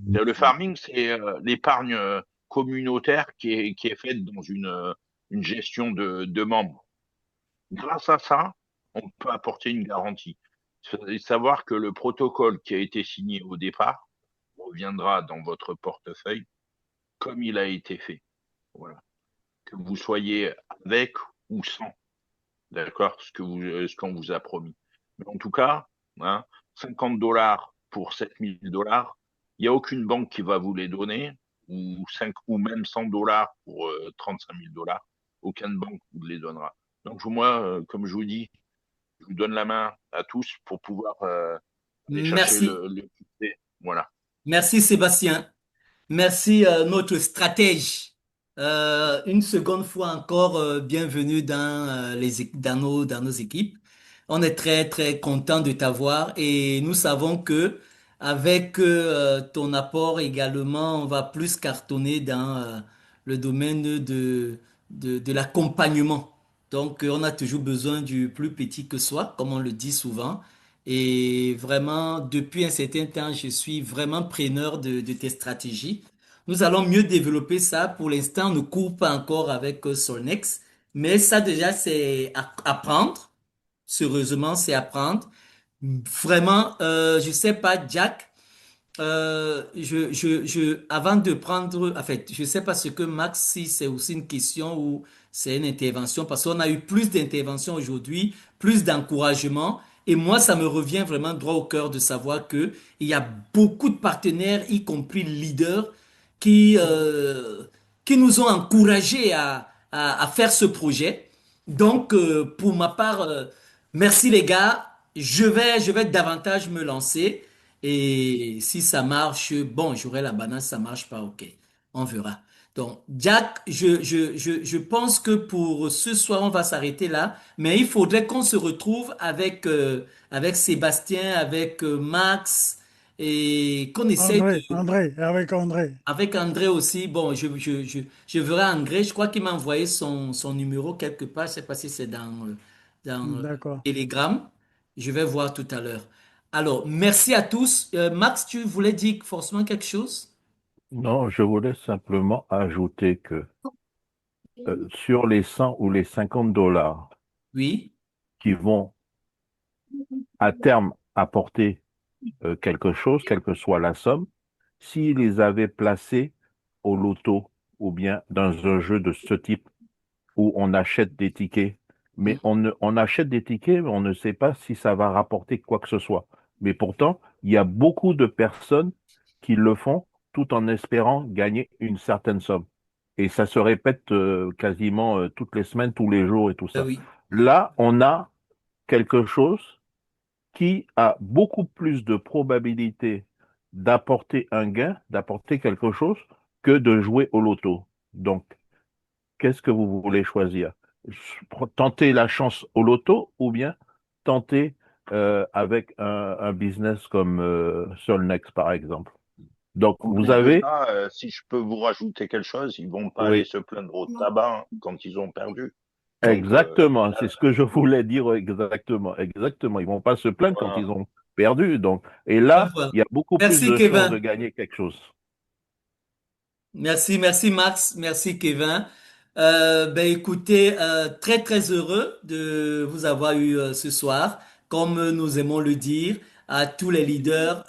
Le farming, c'est l'épargne communautaire qui est faite dans une gestion de membres. Grâce à ça, on peut apporter une garantie. Savoir que le protocole qui a été signé au départ reviendra dans votre portefeuille comme il a été fait. Voilà. Que vous soyez avec ou sans, d'accord, ce qu'on vous a promis. Mais en tout cas, hein, 50 $ pour 7 000 $, il n'y a aucune banque qui va vous les donner, ou même 100 $ pour 35 000 $. Aucune banque vous les donnera. Donc moi, comme je vous dis, je vous donne la main à tous pour pouvoir aller chercher Merci. le succès. Voilà. Merci Sébastien. Merci notre stratège. Une seconde fois encore, bienvenue dans nos équipes. On est très très content de t'avoir et nous savons que avec ton apport également, on va plus cartonner dans le domaine de l'accompagnement. Donc, on a toujours besoin du plus petit que soi, comme on le dit souvent. Et vraiment, depuis un certain temps, je suis vraiment preneur de tes stratégies. Nous allons mieux développer ça. Pour l'instant, on ne court pas encore avec Solnex, mais ça déjà, c'est à prendre. Sérieusement, c'est à prendre. Vraiment, je sais pas, Jack. Avant de prendre, en fait, je sais pas ce que Max, si c'est aussi une question ou c'est une intervention, parce qu'on a eu plus d'interventions aujourd'hui, plus d'encouragement. Et moi, ça me revient vraiment droit au cœur de savoir que il y a beaucoup de partenaires, y compris leaders, qui, euh, qui nous ont encouragés à faire ce projet. Donc, pour ma part, merci les gars. Je vais davantage me lancer. Et si ça marche, bon, j'aurai la banane, si ça marche pas, ok. On verra. Donc, Jack, je pense que pour ce soir, on va s'arrêter là. Mais il faudrait qu'on se retrouve avec Sébastien, avec Max et qu'on essaye de... Avec André. Avec André aussi, bon, je verrai André, je crois qu'il m'a envoyé son numéro quelque part, je ne sais pas si c'est dans D'accord. Telegram. Je vais voir tout à l'heure. Alors, merci à tous. Max, tu voulais dire forcément quelque chose? Non, je voulais simplement ajouter que sur les 100 ou les 50 dollars Oui. qui vont à terme apporter quelque chose, quelle que soit la somme, s'ils les avaient placés au loto ou bien dans un jeu de ce type où on achète des tickets, mais on achète des tickets, mais on ne sait pas si ça va rapporter quoi que ce soit. Mais pourtant, il y a beaucoup de personnes qui le font tout en espérant gagner une certaine somme. Et ça se répète quasiment toutes les semaines, tous les jours et tout ça. Oui. Là, on a quelque chose qui a beaucoup plus de probabilité d'apporter un gain, d'apporter quelque chose, que de jouer au loto. Donc, qu'est-ce que vous voulez choisir? Tenter la chance au loto ou bien tenter avec un business comme Solnex, par exemple. Donc, vous Mais avez... déjà, si je peux vous rajouter quelque chose, ils vont pas aller Oui, se plaindre au tabac quand ils ont perdu. Donc, exactement. C'est ce que je voulais dire exactement. Exactement. Ils vont pas se plaindre quand voilà. ils ont perdu. Donc, et Ben là, voilà. il y a beaucoup plus Merci, de chances de Kevin. gagner quelque chose. Merci Max, merci Kevin. Ben écoutez, très très heureux de vous avoir eu ce soir. Comme nous aimons le dire à tous les leaders,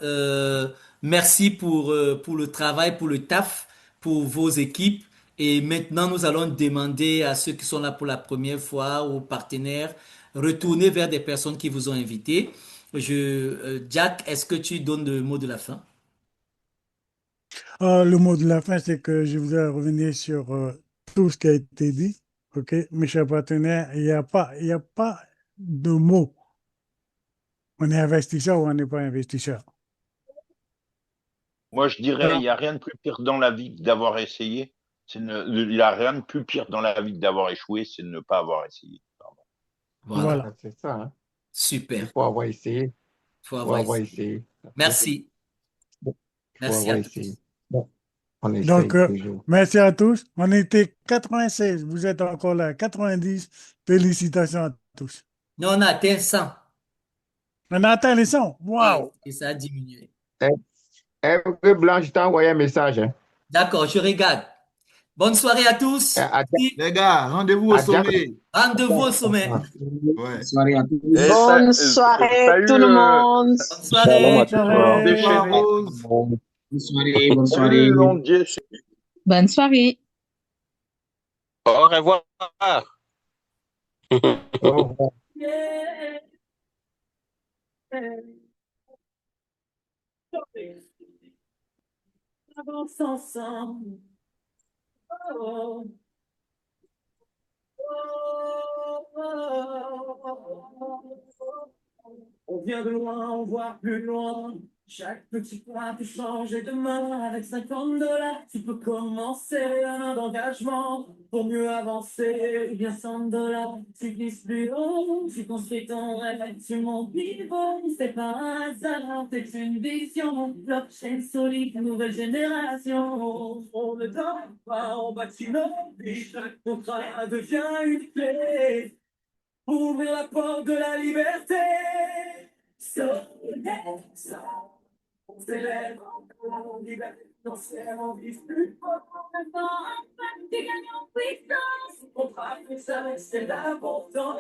merci pour le travail, pour le taf, pour vos équipes. Et maintenant, nous allons demander à ceux qui sont là pour la première fois, aux partenaires, retourner vers des personnes qui vous ont invité. Jack, est-ce que tu donnes le mot de la fin? Le mot de la fin, c'est que je voudrais revenir sur tout ce qui a été dit. OK? Mes chers partenaires, il y a pas de mots. On est investisseur ou on n'est pas investisseur. Moi, je dirais, il Ça, n'y a rien de plus pire dans la vie que d'avoir essayé. Il n'y a rien de plus pire dans la vie que d'avoir échoué, c'est de ne pas avoir essayé. Pardon. Voilà, voilà. C'est ça, hein. Il super. faut avoir essayé. Il Faut faut avoir avoir essayé. essayé. Merci. Bon, il faut Merci à avoir tous. essayé. Bon, on Donc, essaye toujours. merci à tous. On était 96. Vous êtes encore là. 90. Félicitations à tous. Nous, on a atteint 100 On a atteint les 100. Waouh! et ça a diminué. Hervé Blanc, je t'ai envoyé un message, hein. D'accord, je regarde. Bonne soirée à tous. À Jack. Les gars, rendez-vous au À Jack. sommet. Rendez-vous au sommet. Ouais. Soirée à tous. Et Bonne soirée salut, tout le monde. Bonne Shalom à soirée. tous. Laurent Soirée. Bonsoir, Déchaîné. Rose. Bonne soirée, bonne soirée. Salut, Laurent Déchaîné. Bonne soirée. Au revoir. Au revoir. Avance ensemble. Oh, on vient de loin, on voit plus loin. Chaque petit pas peut changer demain. Avec 50 $, tu peux commencer un an d'engagement pour mieux avancer. Ou bien 100 $, tu vises plus haut. Tu construis ton rêve, tu montes niveau. C'est pas un hasard, c'est une vision. Blockchain solide, nouvelle génération. On ne dort pas, on bâtit nos vies. Chaque contrat devient une clé. Ouvrir la porte de la liberté. On s'élève, on liberté, on s'élève, on vise plus fort. Maintenant, enfin, tu gagnes en puissance. On travaille, ça c'est l'important.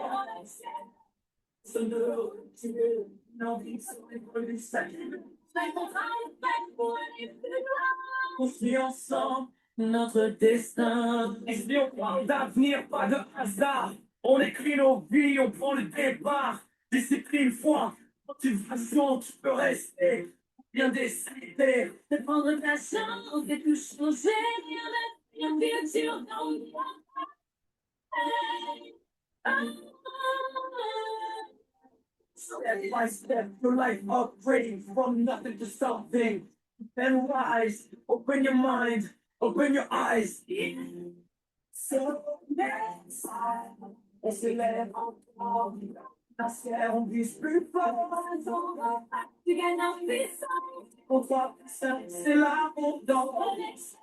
Ce ne, tu es, l'envie sur les produits sacrés. Mais on travaille fait pour aller plus loin. Construis ensemble notre destin. N'oublions pas d'avenir, pas de hasard. On écrit nos vies, on prend le départ. Discipline, foi, motivation, tu peux rester. Bien décider de prendre ta chance et tout changer. Bien sûr, dans le step by step, your life upgrading from nothing to something. And rise, open your mind, open your eyes. So next time, on se lève encore. On vise plus fort. Tu gagnes en puissance. On voit ça, c'est l'abondance.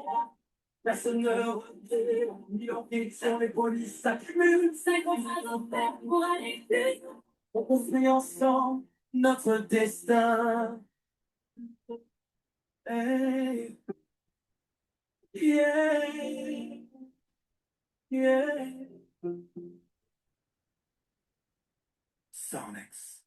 Personne ne recule. Millions qui sur les polices s'accumulent. 50 ans faire pour aller plus. On construit ensemble notre destin. Hey. Yeah. Yeah. Sonics.